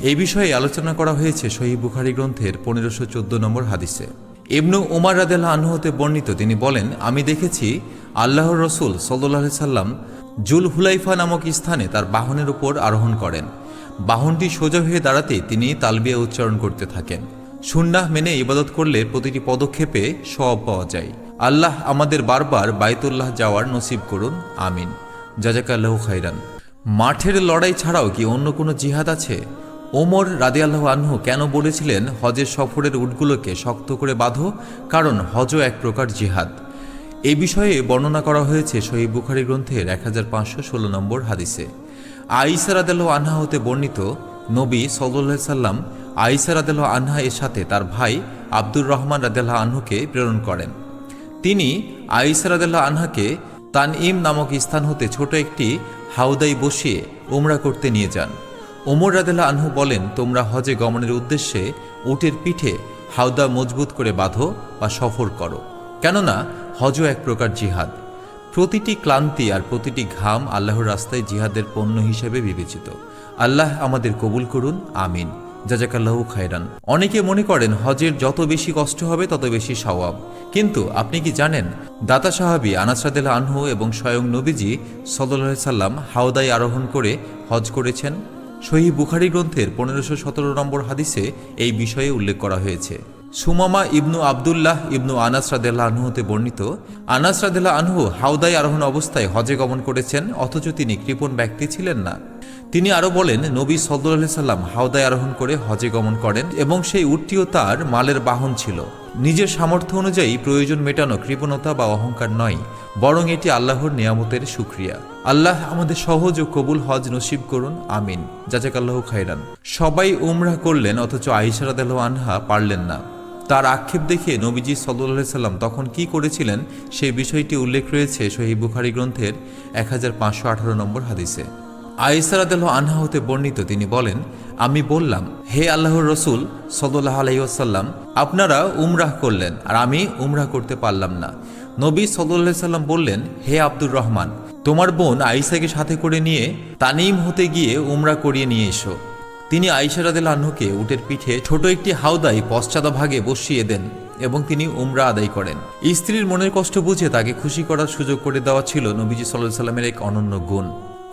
A: এই বিষয়ে আলোচনা করা হয়েছে সহিহ বুখারী গ্রন্থের 1514 নম্বর হাদিসে। ইবনু উমার রাদিয়াল্লাহু আনহু হতে বর্ণিত, তিনি বলেন, আমি দেখেছি আল্লাহর রসুল সাল্লাল্লাহু আলাইহি সাল্লাম জুল হুলাইফা নামক স্থানে তার বাহনের উপর আরোহণ করেন। বাহনটি সোজা হয়ে দাঁড়াতে তিনি তালবিয়া উচ্চারণ করতে থাকেন। সুন্নাহ মেনে ইবাদত করলে প্রতিটি পদক্ষেপে সওয়াব পাওয়া যায়। আল্লাহ আমাদের বারবার বাইতুল্লাহ যাওয়ার নসিব করুন, আমিন। জাযাকাল্লাহু খাইরান। মাঠের লড়াই ছাড়াও কি অন্য কোনো জিহাদ আছে? ওমর রাদিয়াল্লাহু আনহু কেন বলেছিলেন হজের সফরের উটগুলোকে শক্ত করে বাঁধো, কারণ হজও এক প্রকার জিহাদ। এই বিষয়ে বর্ণনা করা হয়েছে সহিহ বুখারী গ্রন্থের 1516 নম্বর হাদিসে। আয়েশা রাদিয়াল্লাহু আনহা হতে বর্ণিত, নবী সাল্লাল্লাহু আলাইহি সাল্লাম আয়েশা রাদিয়াল্লাহু আনহা এর সাথে তার ভাই আব্দুর রহমান রাদিয়াল্লাহু আনহুকে প্রেরণ করেন। তিনি আয়েশা রাদিয়াল্লাহু আনহাকে তানঈম নামক স্থান হতে ছোট একটি হাউদায় বসিয়ে উমরা করতে নিয়ে যান। ওমর রাদিয়াল্লাহু আনহু বলেন, তোমরা হজে গমনের উদ্দেশ্যে উটের পিঠে হাউদা মজবুত করে বাঁধো বা সফর করো, কেননা হজও এক প্রকার জিহাদ। প্রতিটি ক্লান্তি আর প্রতিটি ঘাম আল্লাহর রাস্তায় জিহাদের পণ্য হিসেবে বিবেচিত। আল্লাহ আমাদের কবুল করুন, আমিন। জাযাকাল্লাহু খায়রান। অনেকে মনে করেন হজের যত বেশি কষ্ট হবে তত বেশি সওয়াব, কিন্তু আপনি কি জানেন দাতা সাহাবী আনাস রাদিয়াল্লাহু আনহু এবং স্বয়ং নবীজি সাল্লাল্লাহু আলাইহি সাল্লাম হাউদায় আরোহণ করে হজ করেছেন? সহিহ বুখারী গ্রন্থের 1517 নম্বর হাদিসে এই বিষয়ে উল্লেখ করা হয়েছে। সুমামা ইবনু আবদুল্লাহ ইবনু আনাস রাদিয়াল্লাহু আনহু হতে বর্ণিত, আনাস রাদিয়াল্লাহু আনহু হাউদায় আরোহণ অবস্থায় হজে গমন করেছেন, অথচ তিনি কৃপণ ব্যক্তি ছিলেন না। তিনি আরও বলেন, নবী সাল্লাল্লাহু আলাইহি সাল্লাম হাউদায় আরোহণ করে হজে গমন করেন এবং সেই উটটিও তার মালের বাহন ছিল। নিজের সামর্থ্য অনুযায়ী প্রয়োজন মেটানো কৃপণতা বা অহংকার নয়, বরং এটি আল্লাহর নিয়ামতের শুকরিয়া। আল্লাহ আমাদের সহজ ও কবুল হজ নসিব করুন, আমিন। জাযাকাল্লাহু খায়রান। সবাই উমরা করলেন, অথচ আয়েশা রাদিয়াল্লাহু আনহা পারলেন না। তার আক্ষেপ দেখে নবীজি সাল্লাল্লাহু আলাইহি সাল্লাম তখন কি করেছিলেন সেই বিষয়টি উল্লেখ রয়েছে সহিহ বুখারী গ্রন্থের 1518 নম্বর হাদিসে। আয়েশা রাদিয়াল্লাহু আনহা হতে বর্ণিত, তিনি বলেন, আমি বললাম, হে আল্লাহর রসুল সাল্লাল্লাহু আলাইহি ওয়াসাল্লাম, আপনারা উমরাহ করলেন আর আমি উমরাহ করতে পারলাম না। নবী সাল্লাল্লাহু আলাইহি সাল্লাম বললেন, হে আব্দুর রহমান, তোমার বোন আয়েশাকে সাথে করে নিয়ে তানিম হতে গিয়ে উমরাহ করিয়ে নিয়ে এসো। তিনি আয়েশা রাদিয়াল্লাহু আনহুকে উটের পিঠে ছোট একটি হাউদায় পশ্চাদভাগে বসিয়ে দেন এবং তিনি উমরা আদায় করেন। স্ত্রীর মনের কষ্ট বুঝে তাকে খুশি করার সুযোগ করে দেওয়া ছিল নবীজি সাল্লাল্লাহু আলাইহি সাল্লামের এক অনন্য গুণ।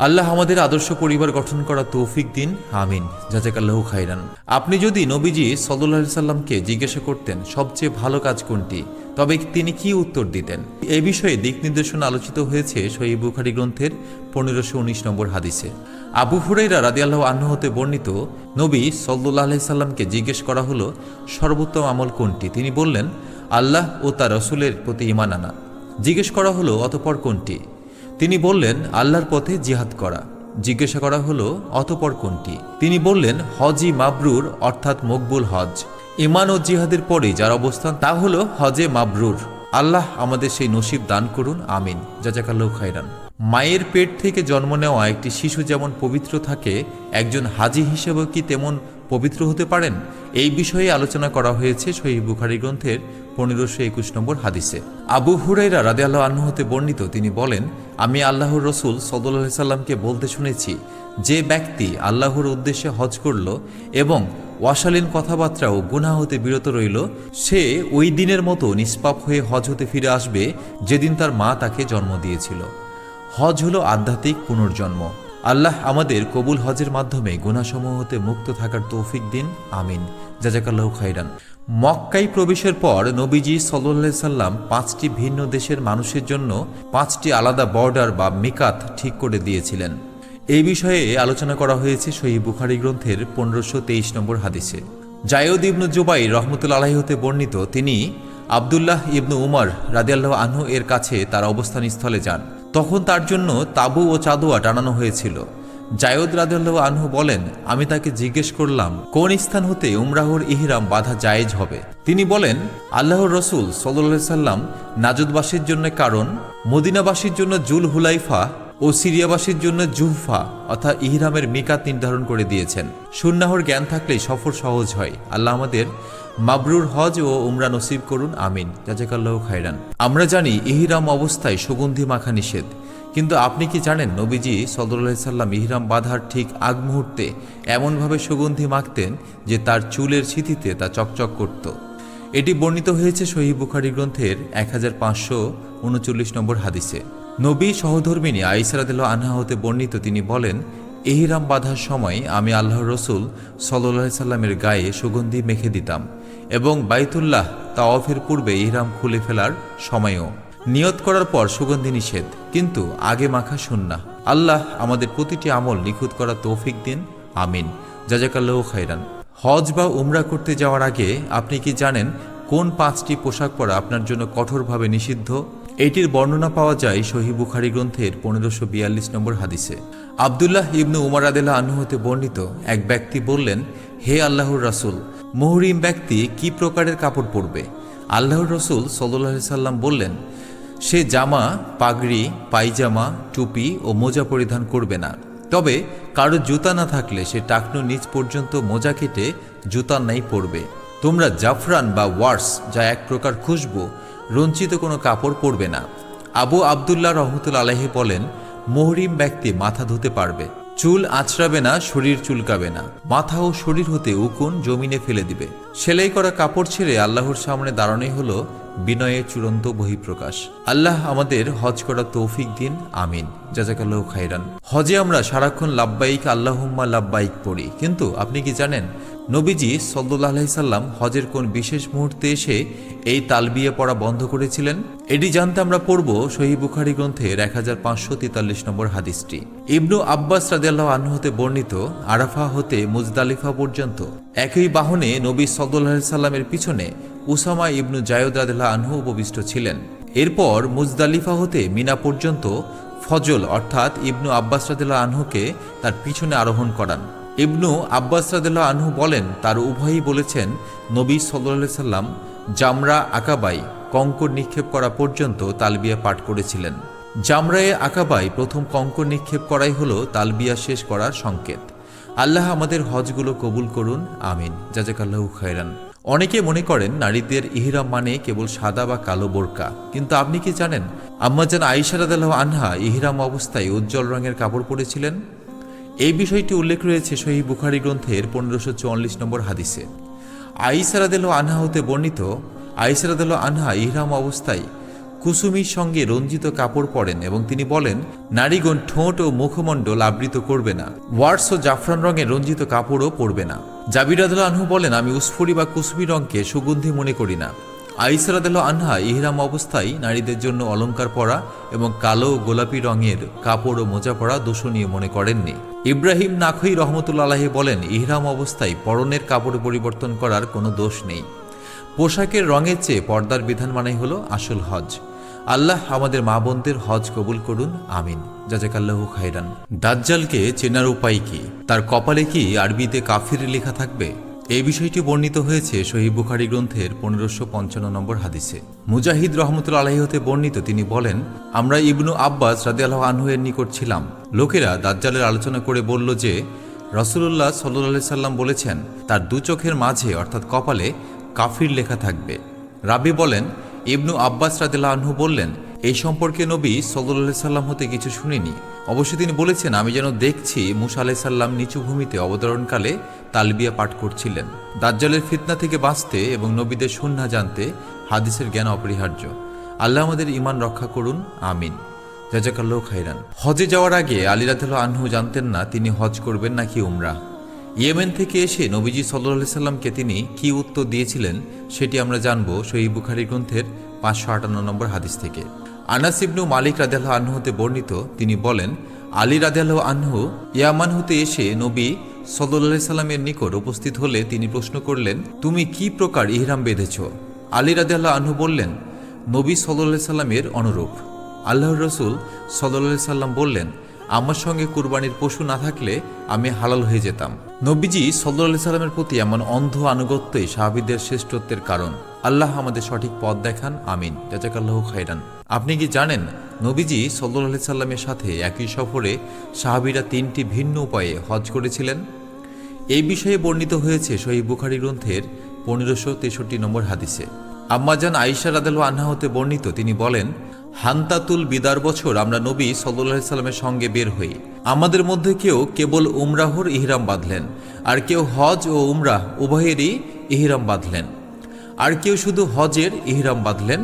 A: আল্লাহ আমাদের আদর্শ পরিবার গঠন করা তৌফিক দিন, আমিন। জাযাকাল্লাহু খায়রান। আপনি যদি নবীজি সাল্লাল্লাহু আলাইহি সাল্লামকে জিজ্ঞাসা করতেন সবচেয়ে ভালো কাজ কোনটি, তবে তিনি কি উত্তর দিতেন? এই বিষয়ে দিক নির্দেশনা আলোচিত হয়েছে সহিহ বুখারী গ্রন্থের 1519 নম্বর হাদিসে। আবু হুরায়রা রাদিয়াল্লাহু আনহু হতে বর্ণিত, নবী সাল্লাল্লাহু আলাইহি সাল্লামকে জিজ্ঞেস করা হলো সর্বোত্তম আমল কোনটি? তিনি বললেন, আল্লাহ ও তার রাসূলের প্রতি ঈমান আনা। জিজ্ঞেস করা হলো অতঃপর কোনটি? তিনি বললেন, আল্লাহর পথে জিহাদ করা। জিজ্ঞাসা করা হলো অতঃপর কোনটি? তিনি বললেন, হজই মাবরুর, অর্থাৎ মকবুল হজ। ঈমান ও জিহাদের পরে যার অবস্থান তা হলো হজে মাবরুর। আল্লাহ আমাদের সেই নসিব দান করুন, আমিন। জাযাকাল্লাহু খায়রান। মায়ের পেট থেকে জন্ম নেওয়া একটি শিশু যেমন পবিত্র থাকে, একজন হাজী হিসেবেও কি তেমন পবিত্র হতে পারেন? এই বিষয়ে আলোচনা করা হয়েছে সহিহ বুখারী গ্রন্থের 1521 নম্বর হাদিসে। আবু হুরায়রা রাদিয়াল্লাহু আনহু হতে বর্ণিত, তিনি বলেন, আমি আল্লাহর রসুল সাল্লাল্লাহু আলাইহি সাল্লামকে বলতে শুনেছি, যে ব্যক্তি আল্লাহর উদ্দেশ্যে হজ করল এবং অশালীন কথাবার্তা ও গুনাহ হতে বিরত রইল, সে ওই দিনের মতো নিষ্পাপ হয়ে হজ হতে ফিরে আসবে যেদিন তার মা তাকে জন্ম দিয়েছিল। হজ হলো আধ্যাত্মিক পুনর্জন্ম। আল্লাহ আমাদের কবুল হজের মাধ্যমে গুনাহসমূহ হতে মুক্ত থাকার তৌফিক দিন, আমিন। জাযাকাল্লাহু খায়রান। মক্কায় প্রবেশের পর নবীজি সাল্লাল্লাহু আলাইহি সাল্লাম 5টি ভিন্ন দেশের মানুষের জন্য 5টি আলাদা বর্ডার বা মিকাত ঠিক করে দিয়েছিলেন। এই বিষয়ে আলোচনা করা হয়েছে সহিহ বুখারী গ্রন্থের 1523 নম্বর হাদিসে। জায়দ ইবনু জুবাইর রাহমাতুল্লাহি আলাইহি হতে বর্ণিত, তিনি আব্দুল্লাহ ইবনু উমর রাদিয়াল্লাহু আনহু এর কাছে তার অবস্থান স্থলে যান। তখন তার জন্য তাবু ও চাদুয়া টানানো হয়েছিল। জায়দ রাদিয়াল্লাহু আনহু বলেন, আমি তাকে জিজ্ঞেস করলাম কোন স্থান হতে উমরাহর ইহরাম বাঁধা জায়েজ হবে। তিনি বলেন, আল্লাহর রসুল সাল্লাল্লাহু আলাইহি সাল্লাম নাজদবাসীর জন্য কারণ, মদিনাবাসীর জন্য জুল হুলাইফা ও সিরিয়াবাসীর জন্য জুহফা অর্থাৎ ইহরামের মিকাত নির্ধারণ করে দিয়েছেন। সুন্নাহর জ্ঞান থাকলে সফর সহজ হয়। আল্লাহ আমাদের মাবরুর হজ ও উমরা নসিব করুন, আমিন। জাযাকাল্লাহু খায়রান। আমরা জানি ইহরাম অবস্থায় সুগন্ধি মাখা নিষেধ, কিন্তু আপনি কি জানেন নবীজি সাল্লাল্লাহু আলাইহি সাল্লাম ইহরাম বাঁধার ঠিক আগ মুহূর্তে এমনভাবে সুগন্ধি মাখতেন যে তার চুলের সিথিতে তা চকচক করত। এটি বর্ণিত হয়েছে সহিহ বুখারী গ্রন্থের 1539 নম্বর হাদিসে। নবী সহধর্মিণী আয়েশা রাদিয়াল্লাহু আনহা হতে বর্ণিত, তিনি বলেন, ইহরাম বাঁধার সময় আমি আল্লাহর রাসূল সাল্লাল্লাহু আলাইহি সাল্লামের গায়ে সুগন্ধি মেখে দিতাম এবং বাইতুল্লাহ তাওয়াফের পূর্বে ইহরাম খুলে ফেলার সময়ও। নিয়ত করার পর সুগন্ধি নিষেধ, কিন্তু আগে মাখা সুন্নাহ। আল্লাহ আমাদের প্রতিটি আমল নিখুঁত করার তৌফিক দিন, আমিন। জাযাকাল্লাহু খাইরান। হজ বা উমরা করতে যাওয়ার আগে আপনি কি জানেন কোন 5টি পোশাক পরা আপনার জন্য কঠোরভাবে নিষিদ্ধ? এটির বর্ণনা পাওয়া যায় সহিহ বুখারী গ্রন্থের 1542 নম্বর হাদিসে। আব্দুল্লাহ ইবনু উমর রাদিয়াল্লাহু আনহু হতে বর্ণিত, এক ব্যক্তি বললেন, হে আল্লাহর রাসূল, মুহরিম ব্যক্তি কি প্রকারের কাপড় পরবে? আল্লাহর রাসূল সাল্লাল্লাহু আলাইহি সাল্লাম বললেন, সে জামা, পাগড়ি, পায়জামা, টুপি ও মোজা পরিধান করবে না। তবে কারো জুতা না থাকলে সে টাকনুর নিচ পর্যন্ত মোজা কেটে জুতার নাই পরবে। তোমরা জাফরান বা ওয়ার্স, যা এক প্রকার খুশবু, রঞ্চিত কোনো কাপড় পরবে না। আবু আবদুল্লাহ রহমতুল্লাহ আলাইহি বলেন, মুহরিম ব্যক্তি মাথা ধুতে পারবে, চুল আঁচড়াবে না, শরীর চুলকাবে না, মাথা ও শরীর হতে উকুন জমিনে ফেলে দিবে। সেলাই করা কাপড় ছেড়ে আল্লাহর সামনে দাঁড়ানোই হলো বিনয়ের চূড়ান্ত বহিঃপ্রকাশ। আল্লাহ আমাদের হজ করার তৌফিক দিন, আমিন। জাযাকাল্লাহু খাইরান। হজে আমরা সারাক্ষণ লাব্বাইক আল্লাহুম্মা লাব্বাইক পড়ি, কিন্তু আপনি কি জানেন নবীজি সাল্লাল্লাহু আলাইহি সাল্লাম হজের কোন বিশেষ মুহূর্তে এসে এই তালবিয়া পড়া বন্ধ করেছিলেন? এটি জানতে আমরা পড়ব সহিহ বুখারী গ্রন্থের 1543 নম্বর হাদিসটি। ইবনু আব্বাস রাদিয়াল্লাহু আনহু হতে বর্ণিত, আরাফা হতে মুজদালিফা পর্যন্ত একই বাহনে নবী সাল্লাল্লাহু আলাইহি সাল্লামের পিছনে উসামা ইবনু জায়দ রাদিয়াল্লাহু আনহু উপবিষ্ট ছিলেন। এরপর মুজদালিফা হতে মিনা পর্যন্ত ফজল অর্থাৎ ইবনু আব্বাস রাদিয়াল্লাহু আনহুকে তার পিছনে আরোহণ করান। ইবনু আব্বাস রাদিয়াল্লাহু আনহু বলেন, তার উভয়ই বলেছেন নবী সাল্লাল্লাহু আলাইহি সাল্লাম জামরা আকাবাই কঙ্কর নিক্ষেপ করা পর্যন্ত তালবিয়া পাঠ করেছিলেন। জামরায়ে আকাবাই প্রথম কঙ্কর নিক্ষেপ করাই হলো তালবিয়া শেষ করার সংকেত। আল্লাহ আমাদের হজগুলো কবুল করুন, আমিন। জাযাকাল্লাহু খাইরান। অনেকে মনে করেন নারীদের ইহরাম মানে কেবল সাদা বা কালো বোরকা, কিন্তু আপনি কি জানেন আম্মাজান আয়েশা রাদিয়াল্লাহু আনহা ইহরাম অবস্থায় উজ্জ্বল রঙের কাপড় পরেছিলেন? এই বিষয়টি উল্লেখ রয়েছে সহিহ বুখারী গ্রন্থের 1544 নম্বর হাদিসে। আয়েশা রাদিয়াল্লাহু আনহা হতে বর্ণিত, আয়েশা রাদিয়াল্লাহু আনহা ইহরাম অবস্থায় কুসুমির সঙ্গে রঞ্জিত কাপড় পরেন এবং তিনি বলেন, নারীগণ ঠোঁট ও মুখমণ্ডল আবৃত করবে না, ওয়ার্স ও জাফরান রঙের রঞ্জিত কাপড়ও পরবে না। জাবির রাদিয়াল্লাহু আনহু বলেন, আমি উসফুরি বা কুসুমি রঙকে সুগন্ধি মনে করি না। আয়েশা রাদিয়াল্লাহু আনহা ইহরাম অবস্থায় নারীদের জন্য অলংকার পরা এবং কালো ও গোলাপি রঙের কাপড় ও মোজা পরা দোষণীয় মনে করেননি। ইব্রাহিম নাখই রহমতুল্লাহ আলাইহি বলেন, ইহরাম অবস্থায় পরনের কাপড় পরিবর্তন করার কোনো দোষ নেই। পোশাকের রঙের চেয়ে পর্দার বিধান মানাই হলো আসল হজ। আল্লাহ আমাদের মা বোনদের হজ কবুল করুন, আমিন। জাযাকাল্লাহু খাইরান। দাজ্জালকে চেনার উপায় কি? তার কপালে কি আরবিতে কাফির লেখা থাকবে? এই বিষয়টি বর্ণিত হয়েছে সহিহ বুখারী গ্রন্থের 1555 নম্বর হাদিসে। মুজাহিদ রহমতুল্লাহ আলাইহি হতে বর্ণিত, তিনি বলেন, আমরা ইবনু আব্বাস রাদিয়াল্লাহু আনহু এর নিকট ছিলাম। লোকেরা দাজ্জালের আলোচনা করে বলল যে রাসূলুল্লাহ সাল্লাল্লাহু আলাইহি সাল্লাম বলেছেন তার দু চোখের মাঝে অর্থাৎ কপালে কাফির লেখা থাকবে। রাবি বলেন, ইবনু আব্বাস রাদিয়াল্লাহু আনহু বললেন, এই সম্পর্কে নবী সাল্লাল্লাহু আলাইহি সাল্লাম হতে কিছু শুনিনি। অবশ্য তিনি বলেছেন, আমি যেন দেখছি মুসা আলাইহিস সালাম নিচু ভূমিতে অবতরণকালে তালবিয়া পাঠ করছিলেন। দাজ্জালের ফিতনা থেকে বাঁচতে এবং নবীদের সুন্নাহ জানতে হাদিসের জ্ঞান অপরিহার্য। আল্লাহ আমাদের ঈমান রক্ষা করুন, আমিন। জাযাকাল্লাহু খাইরান। হজে যাওয়ার আগে আলী রাদিয়াল্লাহু আনহু জানতেন না তিনি হজ করবেন নাকি উমরা। ইয়েমেন থেকে এসে নবীজি সাল্লাল্লাহু আলাইহি সাল্লামকে তিনি কি উত্তর দিয়েছিলেন সেটি আমরা জানব সহিহ বুখারী গ্রন্থের 558 নম্বর হাদিস থেকে। আনাস ইবনু মালিক রাদিয়াল্লাহু আনহু হতে বর্ণিত, তিনি বলেন, আলী রাদিয়াল্লাহু আনহু ইয়ামান হতে এসে নবী সাল্লাল্লাহু আলাইহি সাল্লামের নিকট উপস্থিত হলে তিনি প্রশ্ন করলেন, তুমি কি প্রকার ইহরাম বেঁধেছ? আলী রাদিয়াল্লাহু আনহু বললেন, নবী সাল্লাল্লাহু আলাইহি সাল্লামের অনুরূপ। আল্লাহর রাসূল সাল্লাল্লাহু আলাইহি সাল্লাম বললেন, আমার সঙ্গে কুরবানির পশু না থাকলে আমি হালাল হয়ে যেতাম। নবীজি সাল্লাল্লাহু আলাইহি সাল্লামের প্রতি এমন অন্ধ আনুগত্যই সাহাবীদের শ্রেষ্ঠত্বের কারণ। আল্লাহ আমাদের সঠিক পথ দেখান, আমিন। জাযাকাল্লাহু খাইরান। আপনি কি জানেন নবীজি সাল্লাল্লাহু আলাইহি সাল্লামের সাথে একই সফরে সাহাবীরা 3টি ভিন্ন উপায়ে হজ করেছিলেন? এই বিষয়ে বর্ণিত হয়েছে সহিহ বুখারী গ্রন্থের 1563 নম্বর হাদিসে। আম্মাজান আয়েশা রাদিয়াল্লাহু আনহা হতে বর্ণিত, তিনি বলেন, হান্তাতুল বিদার বছর আমরা নবী সাল্লাল্লাহু আলাইহি সাল্লামের সঙ্গে বের হই। আমাদের মধ্যে কেউ কেবল উমরাহর ইহরাম বাঁধলেন, আর কেউ হজ ও উমরাহ উভয়েরই ইহরাম বাঁধলেন। আর কেউ শুধু হজের ইহরাম বাঁধলেন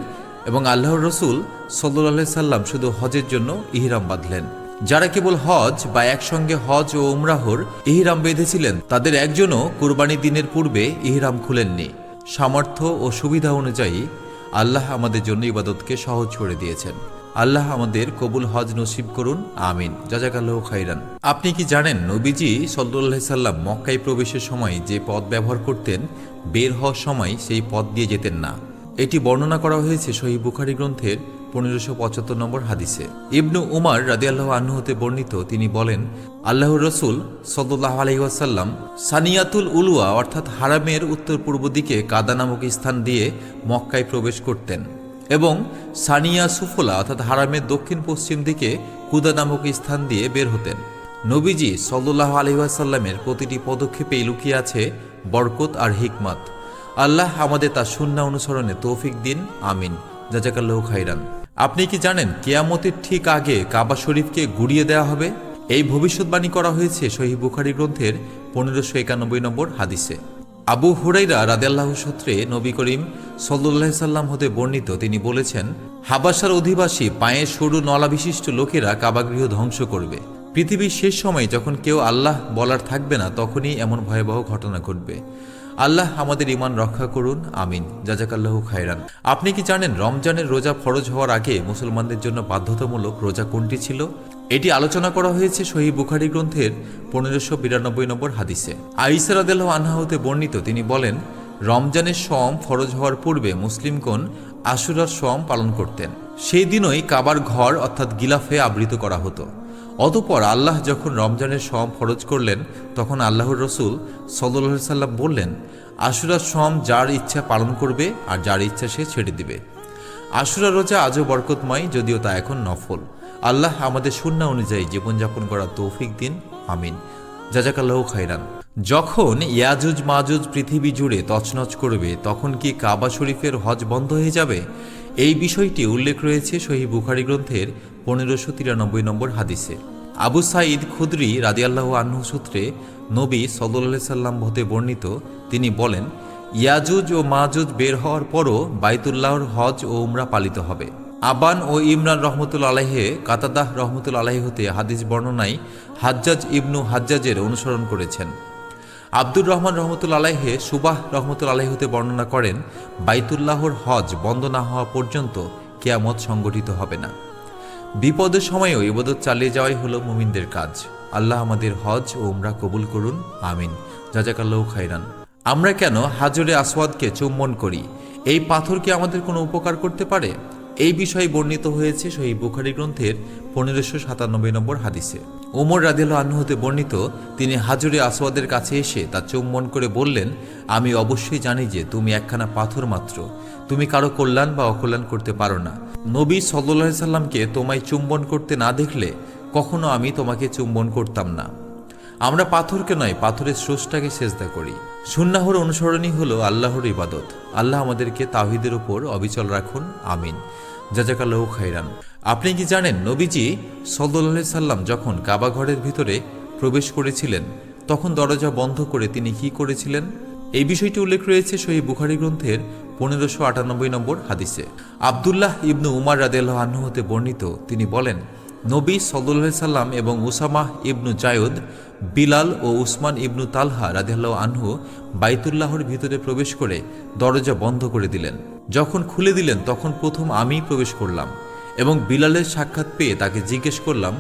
A: এবং আল্লাহর রসুল সাল্লাল্লাহু আলাইহি সাল্লাম শুধু হজের জন্য ইহরাম বাঁধলেন। যারা কেবল হজ বা একসঙ্গে হজ ও উমরাহর ইহরাম বেঁধেছিলেন তাদের একজনও কুরবানি দিনের পূর্বে ইহরাম খুলেননি। সামর্থ্য ও সুবিধা অনুযায়ী আল্লাহ আমাদের জন্য ইবাদতকে সহজ করে দিয়েছেন। আল্লাহ আমাদের কবুল হজ নসিব করুন, আমিন। জাযাকাল্লাহু খাইরান। আপনি কি জানেন নবীজি সাল্লাল্লাহু আলাইহি সাল্লাম মক্কায় প্রবেশের সময় যে পথ ব্যবহার করতেন, বের হওয়ার সময় সেই পথ দিয়ে যেতেন না। এটি বর্ণনা করা হয়েছে সহিহ বুখারী গ্রন্থের 1575 নম্বর হাদিসে। ইবনু উমার রাদিয়াল্লাহু আনহু হতে বর্ণিত, তিনি বলেন, আল্লাহর রসুল সাল্লাল্লাহু আলাইহি ওয়াসাল্লাম সানিয়াতুল উলওয়া অর্থাৎ হারামের উত্তর পূর্ব দিকে কাদা নামক স্থান দিয়ে মক্কায় প্রবেশ করতেন এবং সানিয়া সুফলা অর্থাৎ হারামের দক্ষিণ পশ্চিম দিকে কুদা নামক স্থান দিয়ে বের হতেন। নবীজি সাল্লাল্লাহু আলাইহি ওয়াসাল্লামের প্রতিটি পদক্ষেপেই লুকিয়ে আছে বরকত আর হিকমত। আল্লাহ আমাদের তার সুন্নাহ অনুসরণে তৌফিক দিন, আমিন। জাযাকাল্লাহু খাইরান। আপনি কি জানেন কিয়ামতের ঠিক আগে কাবা শরীফকে গুড়িয়ে দেওয়া হবে? এই ভবিষ্যৎবাণী করা হয়েছে সহিহ বুখারী গ্রন্থের 1591 নম্বর হাদিসে। আবু হুরাইরা রাদিয়াল্লাহু সূত্রে নবী করিম সাল্লাল্লাহু আলাইহি সাল্লাম হতে বর্ণিত, তিনি বলেছেন, হাবাসার অধিবাসী পায়ের সরু নলা বিশিষ্ট লোকেরা কাবাগৃহ ধ্বংস করবে। পৃথিবীর শেষ সময় যখন কেউ আল্লাহ বলার থাকবে না, তখনই এমন ভয়াবহ ঘটনা ঘটবে। আল্লাহ আমাদের ঈমান রক্ষা করুন, আমিন। জাযাকাল্লাহু খাইরান। আপনি কি জানেন রমজানের রোজা ফরজ হওয়ার আগে মুসলমানদের জন্য বাধ্যতামূলক রোজা কোনটি ছিল? এটি আলোচনা করা হয়েছে সহিহ বুখারী গ্রন্থের 1592 নম্বর হাদিসে। আয়েশা রাদিয়াল্লাহু আনহা হতে বর্ণিত, তিনি বলেন, রমজানের সওম ফরজ হওয়ার পূর্বে মুসলিমগণ আশুরার সওম পালন করতেন। সেই দিনই কাবার ঘর অর্থাৎ গিলাফে আবৃত করা হতো। অতঃপর আল্লাহ যখন রমজানের সওম ফরজ করলেন, তখন আল্লাহর রসুল সাল্লাল্লাহু আলাইহি সাল্লাম বললেন, আশুরার সওম যার ইচ্ছা পালন করবে আর যার ইচ্ছা সে ছেড়ে দিবে। আশুরা রোজা আজও বরকতময়, যদিও তা এখন নফল। আল্লাহ আমাদের সুন্নাহ অনুযায়ী জীবনযাপন করার তৌফিক দিন, আমিন। জাযাকাল্লাহু খাইরান। যখন ইয়াজুজ মাজুজ পৃথিবী জুড়ে তছনছ করবে, তখন কি কাবা শরীফের হজ বন্ধ হয়ে যাবে? এই বিষয়টি উল্লেখ রয়েছে সহিহ বুখারী গ্রন্থের 1593 নম্বর হাদিসে। আবু সাঈদ খুদরি রাদিয়াল্লাহু আনহু সূত্রে নবী সাল্লাল্লাহু আলাইহি সাল্লাম হতে বর্ণিত, তিনি বলেন, ইয়াজুজ ও মাজুজ বের হওয়ার পরও বাইতুল্লাহর হজ ও উমরা পালিত হবে। আবান ও ইমরান রহমতুল্লাহ আলাইহি কাতাদাহ রহমতুল্লাহ আলাইহি হতে হাদিস বর্ণনায় হাজ্জাজ ইবনু হাজ্জাজের অনুসরণ করেছেন। আব্দুর রহমান রহমতুল্লাহ আলাইহি সুবাহ রহমতুল্লাহ আলাইহি হতে বর্ণনা করেন, বাইতুল্লাহর হজ বন্ধ না হওয়া পর্যন্ত কিয়ামত সংগঠিত হবে না। বিপদের সময়ও ইবাদত চালিয়ে যাওয়াই হলো মুমিনদের কাজ। আল্লাহ আমাদের হজ ও উমরা কবুল করুন, আমিন। জাযাকাল্লাহু খাইরান। আমরা কেন হাজরে আসওয়াদকে চুম্বন করি? এই পাথর কি আমাদের কোনো উপকার করতে পারে? এই বিষয়ে বর্ণিত হয়েছে সহিহ বুখারী গ্রন্থের 1597 নম্বর হাদিসে। ওমর রাদিয়াল্লাহু আনহু হতে বর্ণিত, তিনি হাজরে আসওয়াদের কাছে এসে তা চুম্বন করে বললেন, আমি অবশ্যই জানি যে তুমি একখানা পাথর মাত্র, তুমি কারো কল্যাণ বা অকল্যাণ করতে পারো না। নবী সাল্লাল্লাহু আলাইহি সাল্লামকে তোমায় চুম্বন করতে না দেখলে কখনো আমি তোমাকে চুম্বন করতাম না। আমরা পাথরকে নয়, পাথরের স্রষ্টাকে সেজদা করি। সুন্নাহর অনুসরণই হলো আল্লাহর ইবাদত। আল্লাহ আমাদেরকে তাওহীদের উপর অবিচল রাখুন, আমিন। জাযাকাল্লাহু খাইরান। আপনি কি জানেন নবীজি সাল্লাল্লাহু আলাইহি সাল্লাম যখন কাবা ঘরের ভিতরে প্রবেশ করেছিলেন, তখন দরজা বন্ধ করে তিনি কি করেছিলেন? এই বিষয়টি উল্লেখ রয়েছে সহিহ বুখারী গ্রন্থের 1598 নম্বর হাদিসে। আব্দুল্লাহ ইবনু উমার রাদিয়াল্লাহু আনহু হতে বর্ণিত, তিনি বলেন, নবী সাল্লাল্লাহু আলাইহি সাল্লাম এবং উসামাহ ইবনু জায়দ, বিলাল ও উসমান ইবনু তালহা রাদিয়াল্লাহু আনহু বাইতুল্লাহর ভিতরে প্রবেশ করে দরজা বন্ধ করে দিলেন। যখন খুলে দিলেন তখন প্রথম আমিই প্রবেশ করলাম এবং বিলালের সাক্ষাৎ পেয়ে তাকে জিজ্ঞেস করলাম,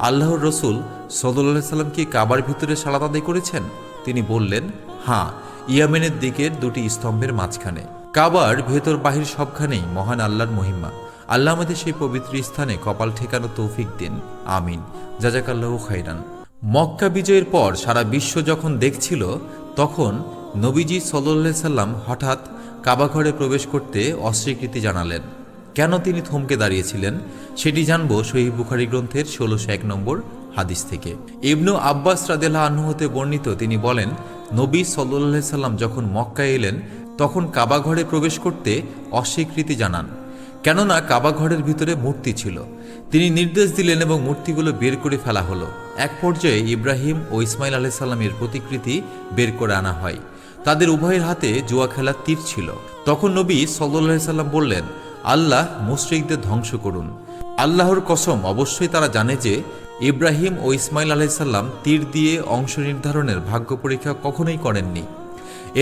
A: আল্লাহর রসুল সাল্লাল্লাহু আলাইহি সাল্লাম কি কাবার ভিতরে সালাত আদায় করেছেন? তিনি বললেন, হ্যাঁ, ইয়ামেনের দিকের দুটি স্তম্ভের মাঝখানে। কাবার ভেতর বাহির সবখানেই মহান আল্লাহর মহিমা। আল্লাহ আমাদের সেই পবিত্র স্থানে কপাল ঠেকানো তৌফিক দিন, আমিন। জাযাকাল্লাহু খাইরান। মক্কা বিজয়ের পর সারা বিশ্ব যখন দেখছিল, তখন নবীজি সাল্লাল্লাহু আলাইহি সাল্লাম হঠাৎ কাবাঘরে প্রবেশ করতে অস্বীকৃতি জানালেন। কেন তিনি থমকে দাঁড়িয়েছিলেন সেটি জানব সহিহ বুখারী গ্রন্থের 1601 নম্বর হাদিস থেকে। ইবনু আব্বাস রাদিয়াল্লাহু আনহু হতে বর্ণিত, তিনি বলেন, নবী সাল্লাল্লাহু আলাইহি সাল্লাম যখন মক্কায় এলেন তখন কাবাঘরে প্রবেশ করতে অস্বীকৃতি জানান, কেননা কাবাঘরের ভিতরে মূর্তি ছিল। তিনি নির্দেশ দিলেন এবং মূর্তিগুলো বের করে ফেলা হলো। এক পর্যায়ে ইব্রাহিম ও ইসমাইল আলাইহিস সালামের প্রতিকৃতি বের করে আনা হয়। তাদের উভয়ের হাতে জুয়া খেলার তীর ছিল। তখন নবী সাল্লাল্লাহু আলাইহি সাল্লাম বললেন, আল্লাহ মুশরিকদের ধ্বংস করুন। আল্লাহর কসম, অবশ্যই তারা জানে যে ইব্রাহিম ও ইসমাইল আলাইহিস সালাম তীর দিয়ে অংশ নির্ধারণের ভাগ্য পরীক্ষা কখনোই করেননি।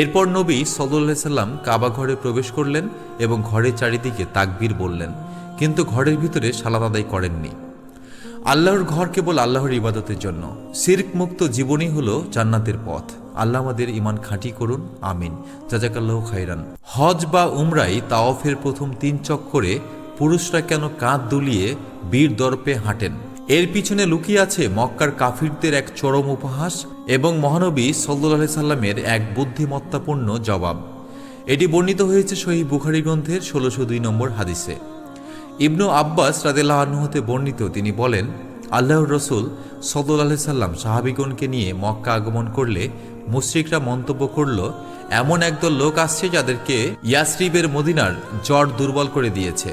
A: এরপর নবী সাল্লাল্লাহু আলাইহি সাল্লাম কাবা ঘরে প্রবেশ করলেন এবং ঘরের চারিদিকে তাকবীর বললেন, কিন্তু ঘরের ভিতরে সালাত আদায় করেননি। আল্লাহর ঘর কেবল আল্লাহর ইবাদতের জন্য। শিরক মুক্ত জীবনই হলো জান্নাতের পথ। আল্লাহ আমাদের ঈমান খাঁটি করুন, আমিন। জাযাকাল্লাহু খাইরান। হজ বা উমরায় তাওয়াফের প্রথম 3 চক্করে পুরুষরা কেন কাঁধ দুলিয়ে বীর দর্পে হাঁটেন? এর পিছনে লুকিয়ে আছে মক্কার কাফিরদের এক চরম উপহাস এবং মহানবী সাল্লাল্লাহু আলাইহি সাল্লামের এক বুদ্ধিমত্তাপূর্ণ জবাব। এটি বর্ণিত হয়েছে সহিহ বুখারী গ্রন্থের 1602 নম্বর হাদিসে। ইবনু আব্বাস রাদিয়াল্লাহু আনহু হতে বর্ণিত, তিনি বলেন, আল্লাহর রসুল সাল্লাল্লাহু আলাইহি সাল্লাম সাহাবীগণকে নিয়ে মক্কা আগমন করলে মুশরিকরা মন্তব্য করল, এমন একদল লোক আসছে যাদেরকে ইয়াসরিবের মদিনার জ্বর দুর্বল করে দিয়েছে।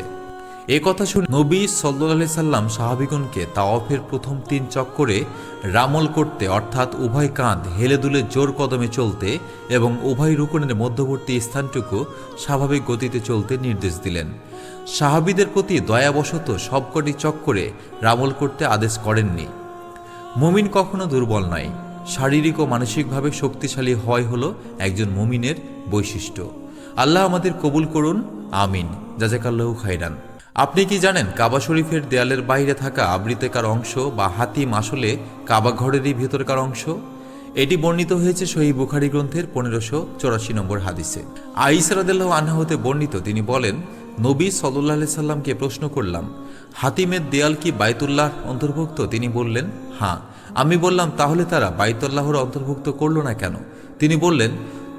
A: এ কথা শুনে নবী সাল্লাল্লাহু আলাইহি সাল্লাম সাহাবীগণকে তাওয়াফের প্রথম 3 চক্করে রামল করতে, অর্থাৎ উভয় কাঁধ হেলে দুলে জোর কদমে চলতে এবং উভয় রুকুনের মধ্যবর্তী স্থানটুকু স্বাভাবিক গতিতে চলতে নির্দেশ দিলেন। সাহাবীদের প্রতি দয়াবশত সবকটি চক্করে রামল করতে আদেশ করেননি। মুমিন কখনো দুর্বল নয়। শারীরিক ও মানসিকভাবে শক্তিশালী হওয়াই হলো একজন মুমিনের বৈশিষ্ট্য। আল্লাহ আমাদের কবুল করুন, আমিন। জাযাকাল্লাহু খাইরান। আপনি কি জানেন কাবা শরীফের দেয়ালের বাইরে থাকা আবৃতকার অংশ বা হাতিম আসলে কাবা ঘরেরই ভেতরকার অংশ? এটি বর্ণিত হয়েছে সহিহ বুখারী গ্রন্থের 1584 নম্বর হাদিসে। আয়েশা রাদিয়াল্লাহু আনহা হতে বর্ণিত, তিনি বলেন, নবী সাল্লাল্লাহু আলাইহি সাল্লামকে প্রশ্ন করলাম, হাতিমের দেয়াল কি বাইতুল্লাহর অন্তর্ভুক্ত? তিনি বললেন, হ্যাঁ। আমি বললাম, তাহলে তারা বাইতুল্লাহর অন্তর্ভুক্ত করল না কেন? তিনি বললেন,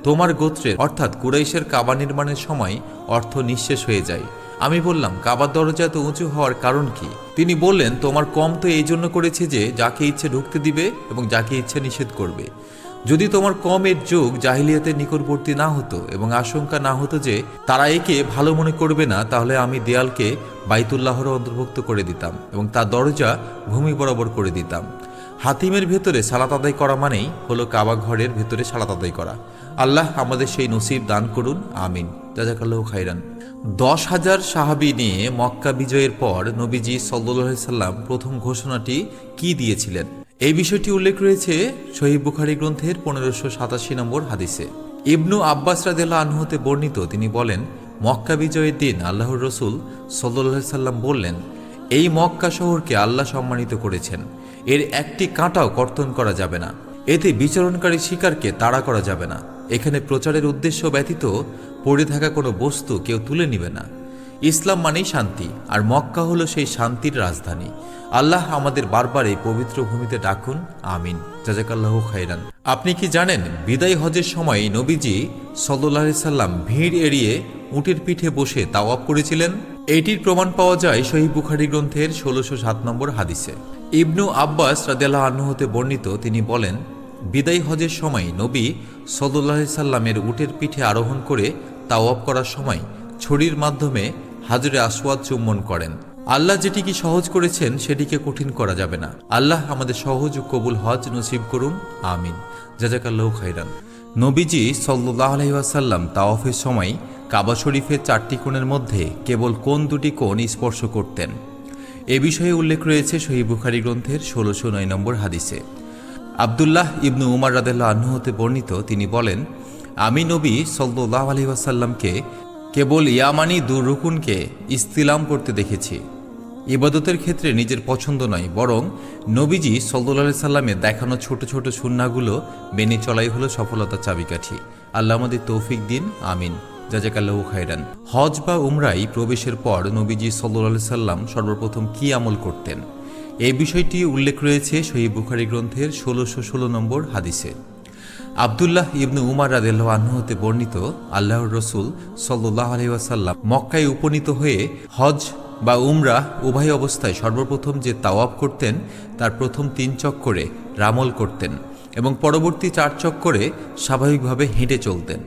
A: তোমার গোত্রের অর্থাৎ কুরাইশের কাবা নির্মাণের সময় অর্থ নিঃশেষ হয়ে যায়। আমি বললাম, কাবার দরজা তো উঁচু হওয়ার কারণ কি? তিনি বললেন, তোমার কম তো এই জন্য করেছে যে যাকে ইচ্ছে ঢুকতে দিবে এবং যাকে ইচ্ছে নিষেধ করবে। যদি তোমার কমের যুগ জাহিলিয়াতের নিকটবর্তী না হতো এবং আশঙ্কা না হতো যে তারা একে ভালো মনে করবে না, তাহলে আমি দেয়ালকে বাইতুল্লাহর অন্তর্ভুক্ত করে দিতাম এবং তার দরজা ভূমি বরাবর করে দিতাম। হাতিমের ভেতরে সালাত আদায় করা মানেই হলো কাবা ঘরের ভেতরে সালাত আদায় করা। আল্লাহ আমাদের সেই নসিব দান করুন, আমিন। জাযাকাল্লাহু খাইরান। 10,000 সাহাবী নিয়ে মক্কা বিজয়ের পর নবীজি সাল্লাল্লাহু আলাইহি সাল্লাম প্রথম ঘোষণাটি কি দিয়েছিলেন? এই বিষয়টি উল্লেখ রয়েছে সহিহ বুখারী গ্রন্থের 1587 নম্বর হাদিসে। ইবনু আব্বাস রাদিয়াল্লাহু আনহু হতে বর্ণিত, তিনি বলেন, মক্কা বিজয়ের দিন আল্লাহর রসুল সাল্লাল্লাহু আলাইহি সাল্লাম বললেন, এই মক্কা শহরকে আল্লাহ সম্মানিত করেছেন। এর একটি কাঁটাও কর্তন করা যাবে না। এতে বিচরণকারী শিকারকে তাড়া করা যাবে না। এখানে প্রচারের উদ্দেশ্য ব্যতীত পড়ে থাকা কোনো বস্তু কেউ তুলে নিবে না। ইসলাম মানেই শান্তি, আর মক্কা হলো সেই শান্তির রাজধানী। আল্লাহ আমাদের বারবার এই পবিত্র ভূমিতে ডাকুন, আমিন। জাযাকাল্লাহু খাইরান। আপনি কি জানেন বিদায় হজের সময় নবীজি সাল্লাল্লাহু আলাইহি সাল্লাম ভিড় এড়িয়ে উটের পিঠে বসে তাওয়াফ করেছিলেন? এটির প্রমাণ পাওয়া যায় সহিহ বুখারী গ্রন্থের 1607 নম্বর হাদিসে। ইবনু আব্বাস রাদিয়াল্লাহু আনহু হতে বর্ণিত, তিনি বলেন, বিদায় হজের সময় নবী সাল্লাল্লাহু আলাইহি সাল্লামের উটের পিঠে আরোহণ করে তাওয়াফ করার সময় ছড়ির মাধ্যমে হাজরে আসওয়াদ চুম্বন করেন। আল্লাহ যেটিকে সহজ করেছেন সেটিকে কঠিন করা যাবে না। আল্লাহ আমাদের সহজ ও কবুল হজ নসিব করুন, আমিন। জাযাকাল্লাহু খাইরান। নবীজি সাল্লাল্লাহু আলাইহি ওয়াসাল্লাম তাওয়াফের সময় কাবা শরীফের 4টি কোণের মধ্যে কেবল কোন 2টি কোণ স্পর্শ করতেন? এ বিষয়ে উল্লেখ রয়েছে সহিহ বুখারী গ্রন্থের 1609 নম্বর হাদিসে। আব্দুল্লাহ ইবনু উমর রাদিয়াল্লাহু আনহু হতে বর্ণিত, তিনি বলেন, আমি নবী সাল্লাল্লাহু আলাইহি ওয়াসাল্লামকে কেবল ইয়ামানি 2 রুকুনকে ইস্তিলাম করতে দেখেছি। ইবাদতের ক্ষেত্রে নিজের পছন্দ নয়, বরং নবীজি সাল্লাল্লাহু আলাইহি সাল্লামের দেখানো ছোট ছোট সুন্নাহগুলো মেনে চলাই হলো সফলতার চাবিকাঠি। আল্লাহ আমাদের তৌফিক দিন, আমিন। জাযাকাল্লাহু খাইরান। হজ বা উমরায় প্রবেশের পর নবীজি সাল্লাল্লাহু আলাইহি সাল্লাম সর্বপ্রথম কি আমল করতেন? এই বিষয়টি উল্লেখ রয়েছে সহিহ বুখারী গ্রন্থের 1616 নম্বর হাদিসে। আব্দুল্লাহ ইবনু উমর রাদিয়াল্লাহু আনহু হতে বর্ণিত, আল্লাহর রসুল সাল্লাল্লাহু আলাইহি ওয়াসাল্লাম মক্কায় উপনীত হয়ে হজ বা উমরা উভয় অবস্থায় সর্বপ্রথম যে তাওয়াফ করতেন তার প্রথম 3 চক্করে রামল করতেন এবং পরবর্তী 4 চক্করে স্বাভাবিকভাবে হেঁটে চলতেন।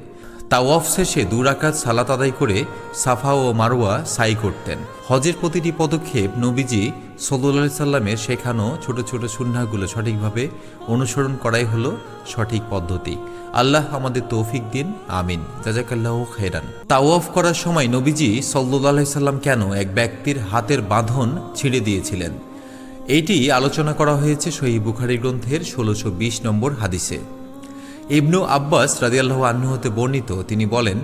A: তাওয়াফ শেষে 2 রাকাত সালাত আদায় করে সাফা ও মারওয়া সাই করতেন। হজের প্রতিটি পদক্ষেপ নবীজি সাল্লাল্লাহু আলাইহি সাল্লামের শেখানো ছোট ছোট সুন্নাহগুলো সঠিকভাবে অনুসরণ করাই হলো সঠিক পদ্ধতি। আল্লাহ আমাদের তৌফিক দিন, আমিন। জাযাকাল্লাহু খাইরান। তাওয়াফ করার সময় নবীজি সাল্লাল্লাহু আলাইহি সাল্লাম কেন এক ব্যক্তির হাতের বাঁধন ছিঁড়ে দিয়েছিলেন, এইটি আলোচনা করা হয়েছে সহিহ বুখারী গ্রন্থের 1620 নম্বর হাদিসে। ইবনু আব্বাস রাদিয়াল্লাহু আনহু হতে বর্ণিত, তিনি বলেন,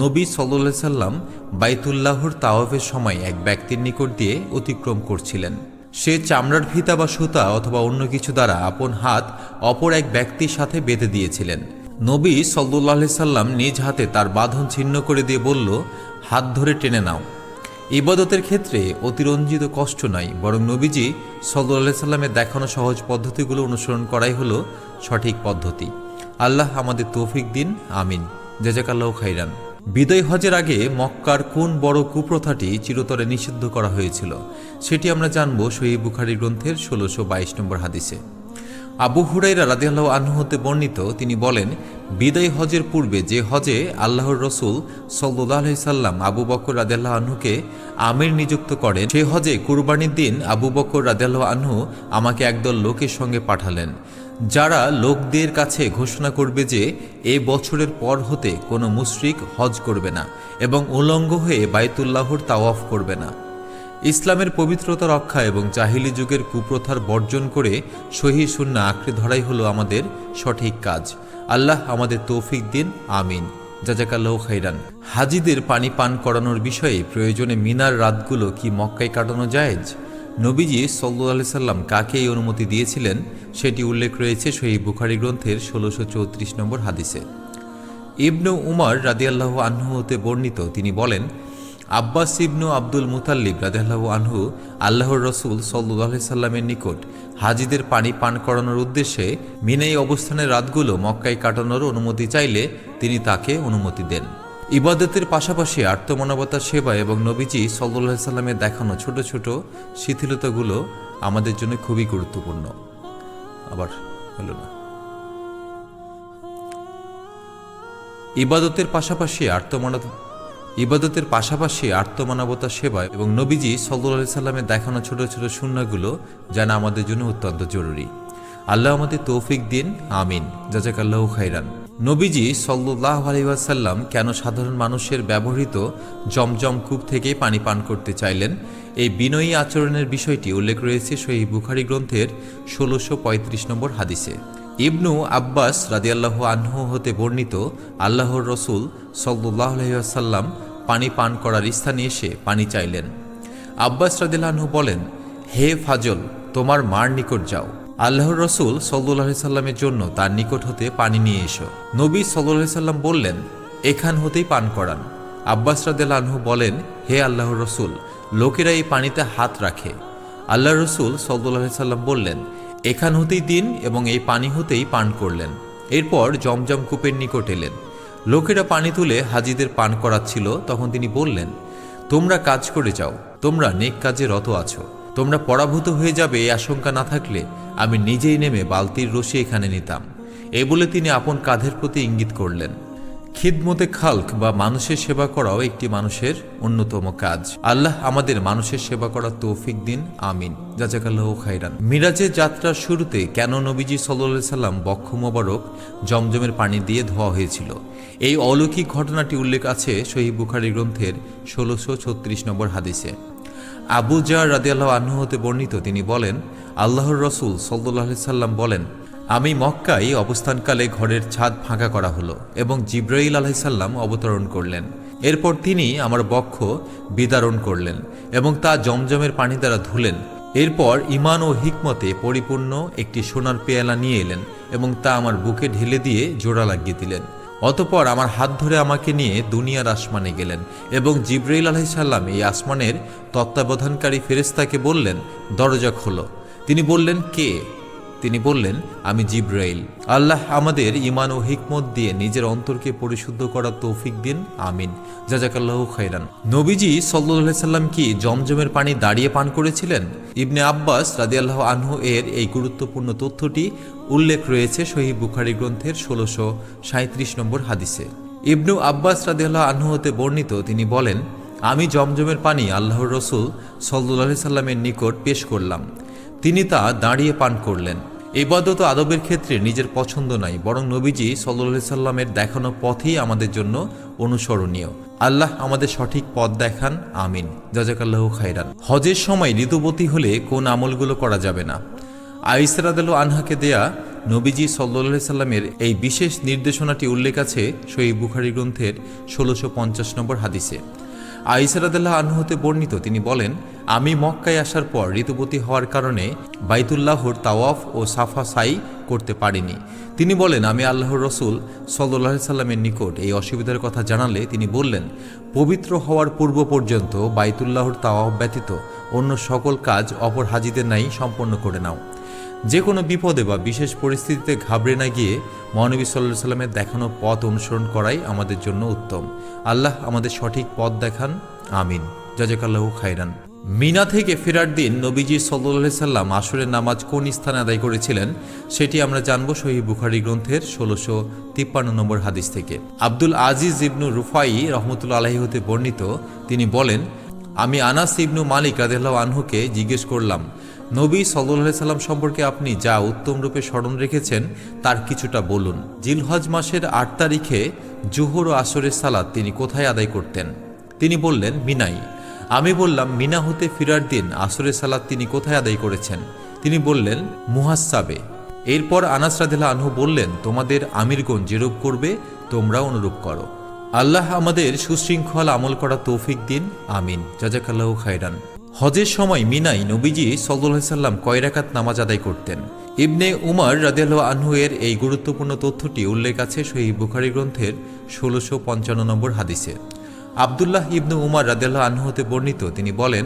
A: নবী সাল্লাল্লাহু আলাইহি সাল্লাম বাইতুল্লাহর তাওয়াফের সময় এক ব্যক্তির নিকট দিয়ে অতিক্রম করছিলেন। সে চামড়ার ফিতা বা সুতা অথবা অন্য কিছু দ্বারা আপন হাত অপর এক ব্যক্তির সাথে বেঁধে দিয়েছিলেন। নবী সাল্লাল্লাহু আলাইহি সাল্লাম নিজ হাতে তার বাঁধন ছিন্ন করে দিয়ে বলল, হাত ধরে টেনে নাও। ইবাদতের ক্ষেত্রে অতিরঞ্জিত কষ্ট নয়, বরং নবীজি সাল্লাল্লাহু আলাইহি সাল্লামের দেখানো সহজ পদ্ধতিগুলো অনুসরণ করাই হলো সঠিক পদ্ধতি। আল্লাহ আমাদের তৌফিক দিন, আমিন। জাযাকাল্লাহু খাইরান। বিদায় হজের আগে মক্কার কোন বড় কুপ্রথাটি চিরতরে নিষিদ্ধ করা হয়েছিল, সেটি আমরা জানব সহিহ বুখারী গ্রন্থের 1622 নম্বর হাদিসে। আবু হুরায়রা রাদিয়াল্লাহু আনহু হতে বর্ণিত, তিনি বলেন, বিদায় হজের পূর্বে যে হজে আল্লাহর রসুল সাল্লাল্লাহু আলাইহি সাল্লাম আবু বকর রাদিয়াল্লাহু আনহুকে আমির নিযুক্ত করেন, সে হজে কুরবানির দিন আবু বকর রাদিয়াল্লাহু আনহু আমাকে একদল লোকের সঙ্গে পাঠালেন, যারা লোকদের কাছে ঘোষণা করবে যে এ বছরের পর হতে কোনো মুশরিক হজ করবে না এবং উলঙ্গ হয়ে বাইতুল্লাহর তাওয়াফ করবে না। ইসলামের পবিত্রতা রক্ষা এবং জাহিলি যুগের কুপ্রথার বর্জন করে সহিহ সুন্নাহ আঁকড়ে ধরাই হলো আমাদের সঠিক কাজ। আল্লাহ আমাদের তৌফিক দিন, আমিন। জাযাকাল্লাহু খাইরান। হাজিদের পানি পান করানোর বিষয়ে প্রয়োজনে মিনার রাতগুলো কি মক্কায় কাটানো জায়েজ? নবীজি সাল্লাল্লাহু আলাইহি সাল্লাম কাকে এই অনুমতি দিয়েছিলেন, সেটি উল্লেখ রয়েছে সহিহ বুখারী গ্রন্থের 1634 নম্বর হাদিসে। ইবনু উমর রাদিয়াল্লাহু আনহু হতে বর্ণিত, তিনি বলেন, আব্বাস ইবনু আব্দুল মুতাল্লিব রাদিয়াল্লাহু আনহু আল্লাহর রসুল সাল্লাল্লাহু আলাইহি সাল্লামের নিকট হাজিদের পানি পান করানোর উদ্দেশ্যে মিনায় অবস্থানের রাতগুলো মক্কায় কাটানোর অনুমতি চাইলে তিনি তাকে অনুমতি দেন। ইবাদতের পাশাপাশি আর্তমানবতার সেবা এবং নবীজি সাল্লাল্লাহু আলাইহি সাল্লামের দেখানো ছোট ছোট শিথিলতাগুলো আমাদের জন্য খুবই গুরুত্বপূর্ণ। আবার হলো না। ইবাদতের পাশাপাশি আর্তমানবতার সেবা এবং নবীজি সাল্লাল্লাহু আলাইহি সাল্লামের দেখানো ছোট ছোট সুন্নাহগুলো জানা আমাদের জন্য অত্যন্ত জরুরি। আল্লাহ আমাদের তৌফিক দিন, আমিন। জাযাকাল্লাহু খাইরান। নবীজি সাল্লাল্লাহু আলাইহি ওয়াসাল্লাম কেন সাধারণ মানুষের ব্যবহৃত জমজম কূপ থেকে পানি পান করতে চাইলেন, এই বিনয়ী আচরণের বিষয়টি উল্লেখ রয়েছে সহিহ বুখারী গ্রন্থের 1635 নম্বর হাদিসে। ইবনু আব্বাস রাদিয়াল্লাহু আনহু হতে বর্ণিত, আল্লাহর রসুল সাল্লাল্লাহু আলাইহি ওয়াসাল্লাম পানি পান করার স্থানে এসে পানি চাইলেন। আব্বাস রাদিয়াল্লাহু আনহু বলেন, হে ফাজল, তোমার মার নিকট যাও। আল্লাহর রসুল সাল্লাল্লাহু আলাইহি সাল্লামের জন্য তার নিকট হতে পানি নিয়ে এসো। নবী সাল্লাল্লাহু আলাইহি সাল্লাম বললেন, এখান হতেই পান করান। আব্বাস রাদিয়াল্লাহু আনহু বলেন, হে আল্লাহর রসুল, লোকেরা এই পানিতে হাত রাখে। আল্লাহর রসুল সাল্লাল্লাহু আলাইহি সাল্লাম বললেন, এখান হতেই দিন, এবং এই পানি হতেই পান করলেন। এরপর জমজম কূপের নিকট এলেন। লোকেরা পানি তুলে হাজিদের পান করাচ্ছিল। তখন তিনি বললেন, তোমরা কাজ করে যাও, তোমরা নেক কাজে রত আছো। তোমরা পরাভূত হয়ে যাবে এই আশঙ্কা না থাকলে আমি নিজেই নেমে বালতির রশি এখানে নিতাম। এই বলে তিনি আপন কাঁধের প্রতি ইঙ্গিত করলেন। খিদমতে খালক বা মানুষের সেবা করাও একটি মানুষের অন্যতম কাজ। আল্লাহ আমাদের মানুষের সেবা করার তৌফিক দিন, আমিন। জাযাকাল্লাহু খাইরান। মিরাজের যাত্রার শুরুতে কেন নবীজি সাল্লাল্লাহু আলাইহি সাল্লাম বক্ষ মোবারক জমজমের পানি দিয়ে ধোয়া হয়েছিল, এই অলৌকিক ঘটনাটি উল্লেখ আছে সহিহ বুখারী গ্রন্থের 1636 নম্বর হাদিসে। আবু জার রাদিয়াল্লাহু আনহু হতে বর্ণিত, তিনি বলেন, আল্লাহর রসুল সাল্লাল্লাহু আলাইহি সাল্লাম বলেন, আমি মক্কায় অবস্থানকালে ঘরের ছাদ ফাঁকা করা হলো এবং জিবরাইল আলাইহিস সালাম অবতরণ করলেন। এরপর তিনি আমার বক্ষ বিদারণ করলেন এবং তা জমজমের পানি দ্বারা ধুলেন। এরপর ঈমান ও হিকমতে পরিপূর্ণ একটি সোনার পেয়ালা নিয়ে এলেন এবং তা আমার বুকে ঢেলে দিয়ে জোড়া লাগিয়ে দিলেন। অতঃপর আমার হাত ধরে আমাকে নিয়ে দুনিয়ার আসমানে গেলেন এবং জিবরাইল আলাইহিস সালাম এই আসমানের তত্ত্বাবধানকারী ফেরেশতাকে বললেন, দরজা খোলো। তিনি বললেন, কে? তিনি বললেন, আমি জিবরাইল। আল্লাহ আমাদের ঈমান ও হিকমত দিয়ে নিজের অন্তরকে পরিশুদ্ধ করার তৌফিক দিন, আমিন। জাযাকাল্লাহু খাইরান। নবীজি সাল্লাল্লাহু আলাইহি সাল্লাম কি জমজমের পানি দাঁড়িয়ে পান করেছিলেন? ইবনে আব্বাস রাদিয়াল্লাহু আনহু এর এই গুরুত্বপূর্ণ তথ্যটি উল্লেখ রয়েছে সহিহ বুখারী গ্রন্থের 1637 নম্বর হাদিসে। ইবনু আব্বাস রাদিয়াল্লাহু আনহু হতে বর্ণিত, তিনি বলেন, আমি জমজমের পানি আল্লাহর রসুল সাল্লাল্লাহু আলাইহি সাল্লামের নিকট পেশ করলাম। তিনি তা দাঁড়িয়ে পান করলেন। ইবাদত ও আদবের ক্ষেত্রে নিজের পছন্দ নাই, বরং নবীজি সাল্লাল্লাহু আলাইহি সাল্লামের দেখানো পথই আমাদের জন্য অনুসরণীয়। আল্লাহ আমাদের সঠিক পথ দেখান, আমিন। জাযাকাল্লাহু খাইরান। হজের সময় ঋতুবতী হলে কোন আমলগুলো করা যাবে না? আয়েশা রাদিয়াল্লাহু আনহাকে দেয়া নবীজি সাল্লাল্লাহু আলাইহি সাল্লামের এই বিশেষ নির্দেশনাটি উল্লেখ আছে সহিহ বুখারী গ্রন্থের ১৬৫০ নম্বর হাদিসে। আয়েশা রাদিয়াল্লাহু আনহা হতে বর্ণিত, তিনি বলেন, আমি মক্কায় আসার পর ঋতুবতী হওয়ার কারণে বাইতুল্লাহর তাওয়াফ ও সাফা সাই করতে পারিনি। তিনি বলেন, আমি আল্লাহর রসুল সাল্লাল্লাহু আলাইহি সাল্লামের নিকট এই অসুবিধার কথা জানালে তিনি বললেন, পবিত্র হওয়ার পূর্ব পর্যন্ত বাইতুল্লাহর তাওয়াফ ব্যতীত অন্য সকল কাজ অপর হাজিদের নাই সম্পন্ন করে নাও। যে কোনো বিপদে বা বিশেষ পরিস্থিতিতে ঘাবড়ে না গিয়ে মহানবী সাল্লাল্লাহু আলাইহি সাল্লামের দেখানো পথ অনুসরণ করাই আমাদের জন্য উত্তম। আল্লাহ আমাদের সঠিক পথ দেখান, আমিন। জাযাকাল্লাহু খাইরান। মিনা থেকে ফেরার দিন নবীজি সাল্লাল্লাহু আলাইহি সাল্লাম আসরের নামাজ কোন স্থানে আদায় করেছিলেন সেটি আমরা জানব সহিহ বুখারী গ্রন্থের ১৬৫৩ নম্বর হাদিস থেকে। আব্দুল আজিজ ইবনু রুফাই রহমতুল্লাহ আলাইহি হতে বর্ণিত, তিনি বলেন, আমি আনাস ইবনু মালিক রাদিয়াল্লাহু আনহুকে জিজ্ঞেস করলাম, নবী সাল্লাল্লাহু আলাইহি সাল্লাম সম্পর্কে আপনি যা উত্তম রূপে স্মরণ রেখেছেন তার কিছুটা বলুন। জিলহজ মাসের ৮ তারিখে জোহর ও আসরের সালাত তিনি কোথায় আদায় করতেন? তিনি বললেন, মিনাই। আমি বললাম, মিনা হতে ফিরার দিন আসরের সালাত তিনি কোথায় আদায় করেছেন? তিনি বললেন, মুহাসসাবে। এরপর আনাস রাদিয়াল্লাহু আনহু বললেন, তোমাদের আমিরগণ যেরূপ করবে তোমরা অনুরূপ করো। আল্লাহ আমাদের সুশৃঙ্খল আমল করা তৌফিক দিন, আমিন। জাযাকাল্লাহু খাইরান। হজের সময় মিনাই নবীজি সাল্লাল্লাহু আলাইহি সাল্লাম কয় রাকাত নামাজ আদায় করতেন? ইবনে উমর রাদিয়াল্লাহু আনহু এর এই গুরুত্বপূর্ণ তথ্যটি উল্লেখ আছে সহিহ বুখারী গ্রন্থের ১৬৫৫ নম্বর হাদিসে। আব্দুল্লাহ ইবনু উমর রাদিয়াল্লাহু আনহু হতে বর্ণিত, তিনি বলেন,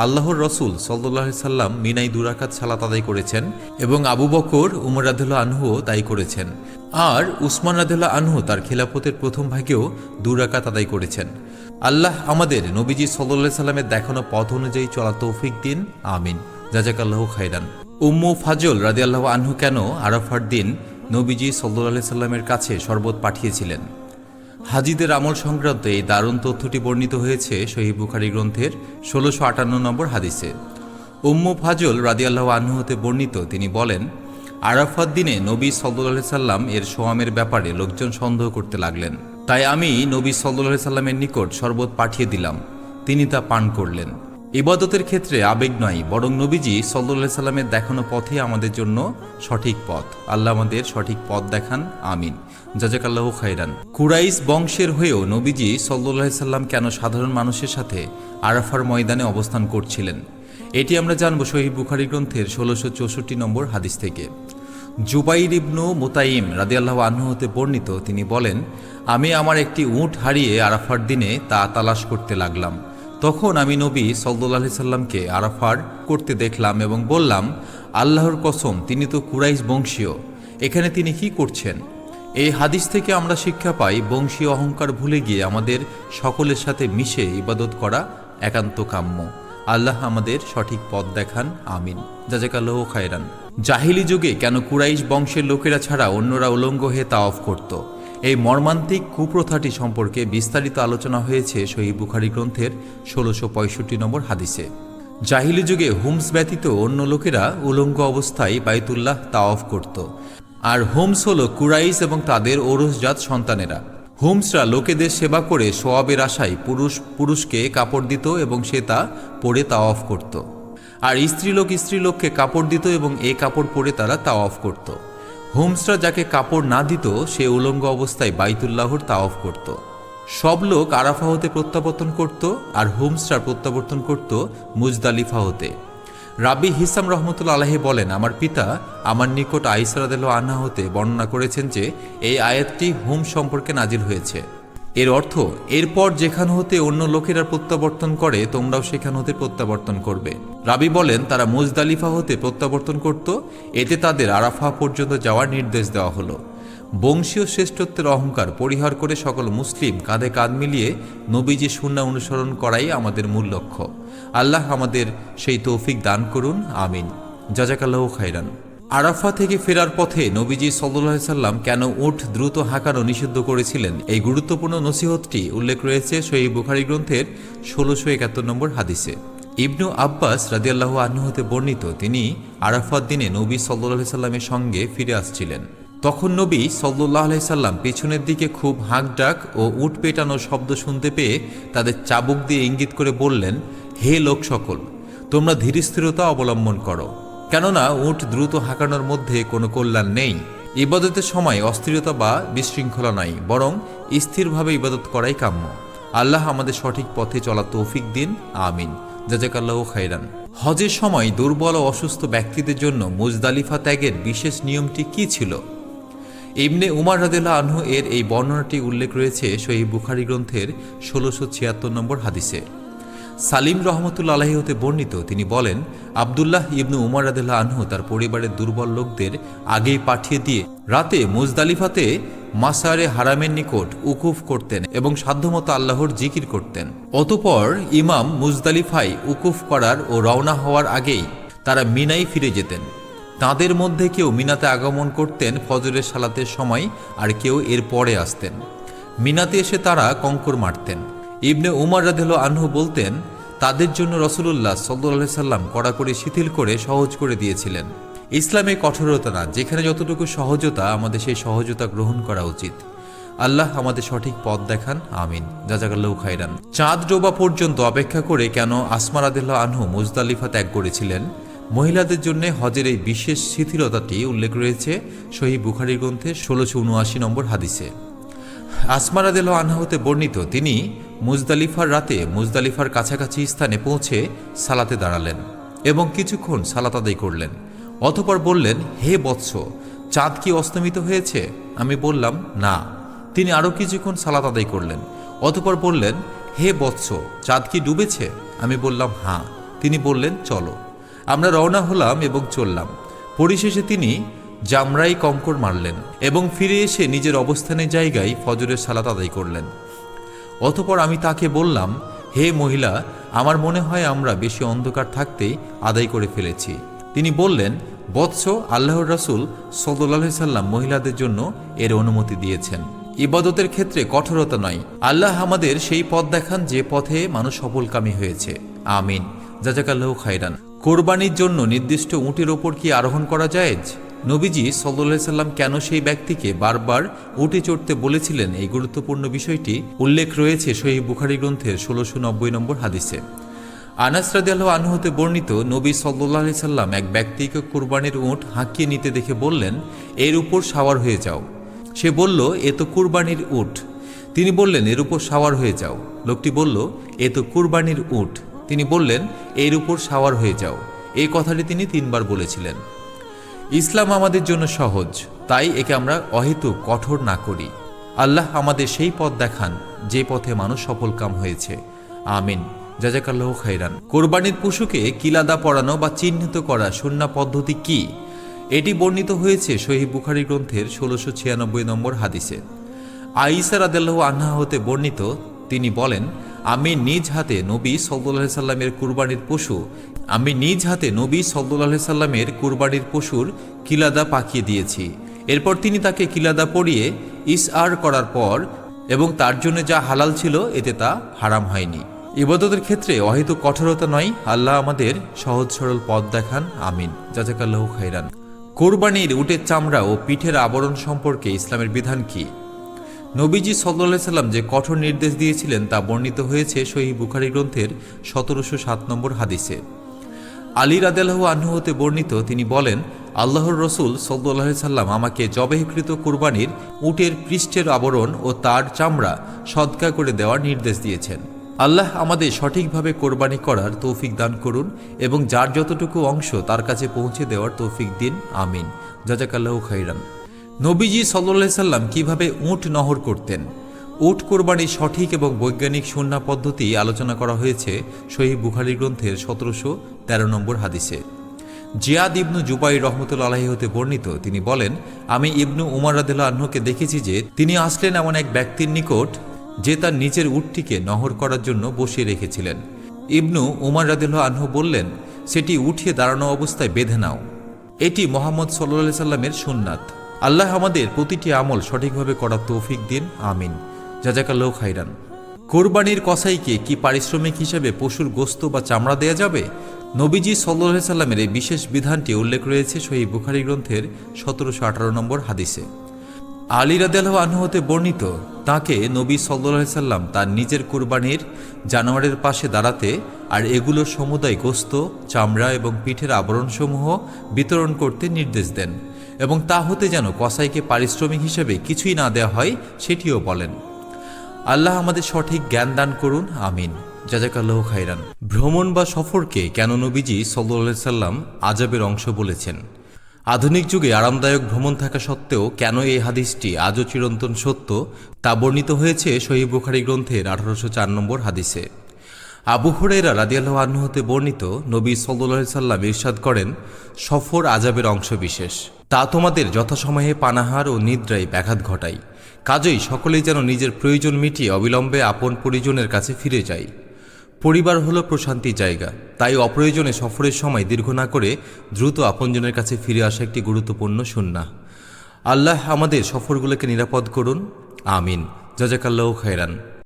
A: আল্লাহর রসুল সাল্লাল্লাহু আলাইহি সাল্লাম মিনাই ২ রাকাত সালাত আদায় করেছেন এবং আবু বকর উমর রাদিয়াল্লাহু আনহুও তাই করেছেন। আর উসমান রাদিয়াল্লাহু আনহু তার খিলাফতের প্রথম ভাগেও ২ রাকাত আদায় করেছেন। আল্লাহ আমাদের নবীজি সাল্লাল্লাহু আলাইহি সাল্লামের দেখানো পথ অনুযায়ী চলা তৌফিক দিন, আমিন। জাযাকাল্লাহু খাইরান। উম্মু ফাজল রাদিয়াল্লাহু আনহু কেন আরাফার দিন নবীজি সাল্লাল্লাহু আলাইহি সাল্লামের কাছে শরবত পাঠিয়েছিলেন? হাজিদের আমল সংক্রান্ত এই দারুণ তথ্যটি বর্ণিত হয়েছে সহিহ বুখারী গ্রন্থের ১৬৫৮ নম্বর হাদিসে। উম্মু ফাজল রাদিয়াল্লাহু আনহু হতে বর্ণিত, তিনি বলেন, আরাফাত দিনে নবী সাল্লাল্লাহু আলাইহি সাল্লাম এর সোয়ামের ব্যাপারে লোকজন সন্দেহ করতে লাগলেন। তাই আমি নবী সাল্লাল্লাহু আলাইহি সাল্লামের নিকট শরবত পাঠিয়ে দিলাম, তিনি তা পান করলেন। ইবাদতের ক্ষেত্রে আবেগ নয়, বরং নবীজি সাল্লাল্লাহু আলাইহি সাল্লামের দেখানো পথে আমাদের জন্য সঠিক পথ। আল্লাহ আমাদের সঠিক পথ দেখান, আমিন। জাযাকাল্লাহু খাইরান। কুরাইশ বংশের হয়েও নবীজি সাল্লাল্লাহু আলাইহি সাল্লাম কেন সাধারণ মানুষের সাথে আরাফার ময়দানে অবস্থান করছিলেন? এটি আমরা জানব সহিহ বুখারী গ্রন্থের ১৬৬৪ নম্বর হাদিস থেকে। জুবাইর ইবনু মুতাইম রাদিয়াল্লাহু আনহু হতে বর্ণিত, তিনি বলেন, আমি আমার একটি উট হারিয়ে আরাফার দিনে তা তালাশ করতে লাগলাম। তখন আমি নবী সাল্লাল্লাহু আলাইহি সাল্লামকে আরাফার করতে দেখলাম এবং বললাম, আল্লাহর কসম, তিনি তো কুরাইশ বংশীয়, এখানে তিনি কি করছেন? এই হাদিস থেকে আমরা শিক্ষা পাই, বংশীয় অহংকার ভুলে গিয়ে আমাদের সকলের সাথে মিশে ইবাদত করা একান্ত কাম্য। আল্লাহ আমাদের সঠিক পথ দেখান, আমিন। জাযাকাল্লাহু খাইরান। জাহিলি যুগে কেন কুরাইশ বংশের লোকেরা ছাড়া অন্যরা উলঙ্গ হয়ে তাওয়াফ করত? এই মর্মান্তিক কুপ্রথাটি সম্পর্কে বিস্তারিত আলোচনা হয়েছে সহিহ বুখারী গ্রন্থের ১৬৬৫ নম্বর হাদিসে। জাহিলি যুগে হুমস ব্যতীত অন্য লোকেরা উলঙ্গ অবস্থায় বাইতুল্লাহ তাওয়াফ করত। আর হুমস হল কুরাইশ এবং তাদের ঔরসজাত সন্তানেরা। হুমসরা লোকেদের সেবা করে সোয়াবের আশায় পুরুষকে কাপড় দিত এবং সে তা পরে তাওয়াফ করত। আর স্ত্রীলোককে কাপড় দিত এবং এ কাপড় পরে তারা তাওয়াফ করত। হুমসরা যাকে কাপড় না দিত সে উলঙ্গ অবস্থায় বাইতুল্লাহর তাওয়াফ করত। সব লোক আরাফা হতে প্রত্যাবর্তন করত আর হুমসরা প্রত্যাবর্তন করত মুজদালিফা হতে। রাবি হিসাম রহমতুল্লাহ আলাইহি বলেন, আমার পিতা আমার নিকট আয়েশা রাদিয়াল্লাহু আনহা হতে বর্ণনা করেছেন যে এই আয়াতটি হুম সম্পর্কে নাজিল হয়েছে। এর অর্থ, এরপর যেখান হতে অন্য লোকেরা প্রত্যাবর্তন করে তোমরাও সেখান হতে প্রত্যাবর্তন করবে। রাবি বলেন, তারা মুজদালিফা হতে প্রত্যাবর্তন করত, এতে তাদের আরাফা পর্যন্ত যাওয়ার নির্দেশ দেওয়া হলো। বংশীয় শ্রেষ্ঠত্বের অহংকার পরিহার করে সকল মুসলিম কাঁধে কাঁধ মিলিয়ে নবীজি সুন্নাহ অনুসরণ করাই আমাদের মূল লক্ষ্য। আল্লাহ আমাদের সেই তৌফিক দান করুন, আমিন। জাযাকাল্লাহু খাইরান। আরাফা থেকে ফেরার পথে নবীজি সাল্লাল্লাহু আলাইহি সাল্লাম কেন উট দ্রুত হাঁকানো নিষিদ্ধ করেছিলেন, এই গুরুত্বপূর্ণ নসিহতটি উল্লেখ রয়েছে সহিহ বুখারী গ্রন্থের ১৬৭১ নম্বর হাদিসে। ইবনু আব্বাস রাদিয়াল্লাহু আনহু হতে বর্ণিত, তিনি আরাফার দিনে নবী সাল্লাল্লাহু আলাইহি সাল্লামের সঙ্গে ফিরে আসছিলেন। তখন নবী সাল্লাল্লাহু আলাইহি সাল্লাম পেছনের দিকে খুব হাঁক ডাক ও উট পেটানোর শব্দ শুনতে পেয়ে তাদের চাবুক দিয়ে ইঙ্গিত করে বললেন, হে লোক সকল, তোমরা ধীরস্থিরতা অবলম্বন করো, কেননা উট দ্রুত হাঁকানোর মধ্যে কোনো কল্যাণ নেই। ইবাদতের সময় অস্থিরতা বা বিশৃঙ্খলা নাই, বরং স্থিরভাবে ইবাদত করাই কাম্য। আল্লাহ আমাদের সঠিক পথে চলা তৌফিক দিন, আমিন। জাযাকাল্লাহু খাইরান। হজের সময় দুর্বল ও অসুস্থ ব্যক্তিদের জন্য মুজদালিফা ত্যাগের বিশেষ নিয়মটি কী ছিল? ইবনে উমার রাদিয়াল্লাহু আনহু এর এই বর্ণনাটি উল্লেখ রয়েছে সহিহ বুখারী গ্রন্থের ১৬৭৬ নম্বর হাদিসে। সালিম রহমতুল্লাহ আলাইহি হতে বর্ণিত, তিনি বলেন, আব্দুল্লাহ ইবনু উমর রাদিয়াল্লাহু আনহু তার পরিবারের দুর্বল লোকদের আগেই পাঠিয়ে দিয়ে রাতে মুজদালিফাতে মাসারে হারামের নিকট উকুফ করতেন এবং সাধ্যমতো আল্লাহর জিকির করতেন। অতঃপর ইমাম মুজদালিফায় উকুফ করার ও রওনা হওয়ার আগেই তারা মিনায় ফিরে যেতেন। তাঁদের মধ্যে কেউ মিনাতে আগমন করতেন ফজরের সালাতের সময়, আর কেউ এর পরে আসতেন। মিনাতে এসে তারা কঙ্কর মারতেন। ইবনে উমর রাদিয়াল্লাহু আনহু বলতেন, তাদের জন্য রাসূলুল্লাহ সাল্লাল্লাহু আলাইহি সাল্লাম কড়াকড়ি শিথিল করে সহজ করে দিয়েছিলেন। ইসলামে কঠোরতা না, যেখানে যতটুকু সহজতা, আমাদের সেই সহজতা গ্রহণ করা উচিত। আল্লাহ আমাদের সঠিক পথ দেখান, আমিন। জাযাকাল্লাহু খাইরান। চাঁদ ডোবা পর্যন্ত অপেক্ষা করে কেন আসমা রাদিয়াল্লাহু আনহু মুজদালিফা ত্যাগ করেছিলেন? মহিলাদের জন্য হজের এই বিশেষ শিথিলতাটি উল্লেখ রয়েছে সহিহ বুখারী গ্রন্থের ১৬৭৯ নম্বর হাদিসে। আসমা রাদিয়াল্লাহু আনহা হতে বর্ণিত, তিনি মুজদালিফার রাতে মুজদালিফার কাছাকাছি স্থানে পৌঁছে সালাতে দাঁড়ালেন এবং কিছুক্ষণ সালাত আদায় করলেন। অতঃপর বললেন, হে বৎস, চাঁদ কি অস্তমিত হয়েছে? আমি বললাম, না। তিনি আরও কিছুক্ষণ সালাত আদায় করলেন। অতঃপর বললেন, হে বৎস, চাঁদ কি ডুবেছে? আমি বললাম, হ্যাঁ। তিনি বললেন, চলো। আমরা রওনা হলাম এবং চললাম। পরিশেষে তিনি জামরাই কঙ্কর মারলেন এবং ফিরে এসে নিজের অবস্থানের জায়গায় ফজরের সালাত আদায় করলেন। অতঃপর আমি তাকে বললাম, হে মহিলা, আমার মনে হয় আমরা বেশি অন্ধকার থাকতেই আদায় করে ফেলেছি। তিনি বললেন, বৎস, আল্লাহর রাসূল সাল্লাল্লাহু আলাইহি সাল্লাম মহিলাদের জন্য এর অনুমতি দিয়েছেন। ইবাদতের ক্ষেত্রে কঠোরতা নয়। আল্লাহ আমাদের সেই পথ দেখান যে পথে মানুষ সফলকামী হয়েছে, আমিন। জাযাকাল্লাহু খাইরান। কোরবানির জন্য নির্দিষ্ট উটের ওপর কি আরোহণ করা জায়েজ? নবীজি সাল্লাল্লাহু আলাইহি সাল্লাম কেন সেই ব্যক্তিকে বারবার উটে চড়তে বলেছিলেন, এই গুরুত্বপূর্ণ বিষয়টি উল্লেখ রয়েছে সহিহ বুখারী গ্রন্থের ১৬৯০ নম্বর হাদিসে। আনাস রাদিয়াল্লাহু আনহু হতে বর্ণিত, নবী সাল্লাল্লাহু আলাইহি সাল্লাম এক ব্যক্তিকে কুরবানির উট হাঁকিয়ে নিতে দেখে বললেন, এর উপর সাওয়ার হয়ে যাও। সে বলল, এ তো কুরবানির উট। তিনি বললেন, এর উপর সাওয়ার হয়ে যাও। লোকটি বলল, এ তো কুরবানির উট। তিনি বললেন, এর উপর সাওয়ার হয়ে যাও। এই কথাটি তিনি ৩ বার বলেছিলেন। ইসলাম আমাদের জন্য সহজ, তাই একে আমরা অহেতুক কঠোর না করি। আল্লাহ আমাদের সেই পথ দেখান যে পথে মানুষ সফলকাম হয়েছে, আমিন। জাযাকাল্লাহু খাইরান। কোরবানির পশুকে কিলাদা পরানো বা চিহ্নিত করা সুন্নাহ পদ্ধতি কি? এটি বর্ণিত হয়েছে সহিহ বুখারী গ্রন্থের ১৬৯৬ নম্বর হাদিসে। আয়েশা রাদিয়াল্লাহু আনহা হতে বর্ণিত, তিনি বলেন, আমি নিজ হাতে নবী সাল্লাল্লাহু আলাইহি সাল্লামের কুরবানির পশুর কিলাদা পাকিয়ে দিয়েছি। এরপর তিনি তাকে কিলাদা পরিয়ে ইসআর করার পর এবং তার জন্য যা হালাল ছিল এতে তা হারাম হয়নি। ইবাদতের ক্ষেত্রে অহেতুক কঠোরতা নয়। আল্লাহ আমাদের সহজ সরল পথ দেখান, আমিন। জাযাকাল্লাহু খাইরান। কোরবানির উটের চামড়া ও পিঠের আবরণ সম্পর্কে ইসলামের বিধান কি? নবীজি সাল্লাল্লাহু আলাইহি সাল্লাম যে কঠোর নির্দেশ দিয়েছিলেন তা বর্ণিত হয়েছে সহিহ বুখারী গ্রন্থের ১৭০৭ নম্বর হাদিসে। আলী রাদিয়াল্লাহু আনহু হতে বর্ণিত, তিনি বলেন, আল্লাহর রসুল সাল্লাল্লাহু আলাইহি সাল্লাম আমাকে জবেহকৃত কুরবানির উটের পৃষ্ঠের আবরণ ও তার চামড়া সদকা করে দেওয়ার নির্দেশ দিয়েছেন। আল্লাহ আমাদের সঠিকভাবে কোরবানি করার তৌফিক দান করুন এবং যার যতটুকু অংশ তার কাছে পৌঁছে দেওয়ার তৌফিক দিন, আমিন। জাযাকাল্লাহু খাইরান। নবীজি সাল্লাল্লাহু আলাইহি সাল্লাম কিভাবে উট নহর করতেন? উট কোরবানির সঠিক এবং বৈজ্ঞানিক সুন্নাহ পদ্ধতি আলোচনা করা হয়েছে সহিহ বুখারী গ্রন্থের ১৭১৩ নম্বর হাদিসে। জিয়াদ ইবনু জুবাইর রহমতুল্লাহ আলাইহি হতে বর্ণিত, তিনি বলেন, আমি ইবনু উমর রাদিয়াল্লাহু আনহুকে দেখেছি যে তিনি আসলেন এমন এক ব্যক্তির নিকট যে তার নিজের উটটিকে নহর করার জন্য বসিয়ে রেখেছিলেন। ইবনু উমর রাদিয়াল্লাহু আনহু বললেন, সেটি উঠিয়ে দাঁড়ানো অবস্থায় বেঁধে নাও। এটি মোহাম্মদ সাল্লাল্লাহু সাল্লামের সুন্নাত। আল্লাহ আমাদের প্রতিটি আমল সঠিকভাবে করার তৌফিক দিন, আমিন। জাযাকাল্লাহু খাইরান। কোরবানির কসাইকে কি পারিশ্রমিক হিসেবে পশুর গোস্ত বা চামড়া দেয়া যাবে? নবীজি সাল্লাল্লাহু সাল্লামের এই বিশেষ বিধানটি উল্লেখ রয়েছে সহিহ বুখারী গ্রন্থের 1718 নম্বর হাদিসে। আলী রাদিয়াল্লাহু আনহু হতে বর্ণিত, তাকে নবী সাল্লাল্লাহু সাল্লাম তার নিজের কুরবানির জানোয়ারের পাশে দাঁড়াতে আর এগুলোর সমুদায় গোস্ত, চামড়া এবং পিঠের আবরণসমূহ বিতরণ করতে নির্দেশ দেন এবং তা হতে যেন কসাইকে পারিশ্রমিক হিসেবে কিছুই না দেওয়া হয় সেটিও বলেন। আল্লাহ আমাদের সঠিক জ্ঞান দান করুন, আমিন। জাযাকাল্লাহু খাইরান। ভ্রমণ বা সফরকে কেন নবীজি সাল্লাল্লাহু সাল্লাম আযাবের অংশ বলেছেন? আধুনিক যুগে আরামদায়ক ভ্রমণ থাকা সত্ত্বেও কেন এই হাদিসটি আজও চিরন্তন সত্য তা বর্ণিত হয়েছে সহিহ বুখারী গ্রন্থের 1804 নম্বর হাদিসে। আবু হুরায়রা রাদিয়াল্লাহু আনহু হতে বর্ণিত, নবী সাল্লাল্লাহু সাল্লাম ইরশাদ করেন, সফর আযাবের অংশ বিশেষ, তা তোমাদের যথাসময়ে পানাহার ও নিদ্রায় ব্যাঘাত ঘটায়। কাজেই সকলেই যেন নিজের প্রয়োজন মিটিয়ে অবিলম্বে আপন পরিজনের কাছে ফিরে যায়। পরিবার হলো প্রশান্তির জায়গা, তাই অপ্রয়োজনে সফরের সময় দীর্ঘ না করে দ্রুত আপনজনের কাছে ফিরে আসা একটি গুরুত্বপূর্ণ সুন্নাহ। আল্লাহ আমাদের সফরগুলোকে নিরাপদ করুন, আমিন। জাযাকাল্লাহু খাইরান।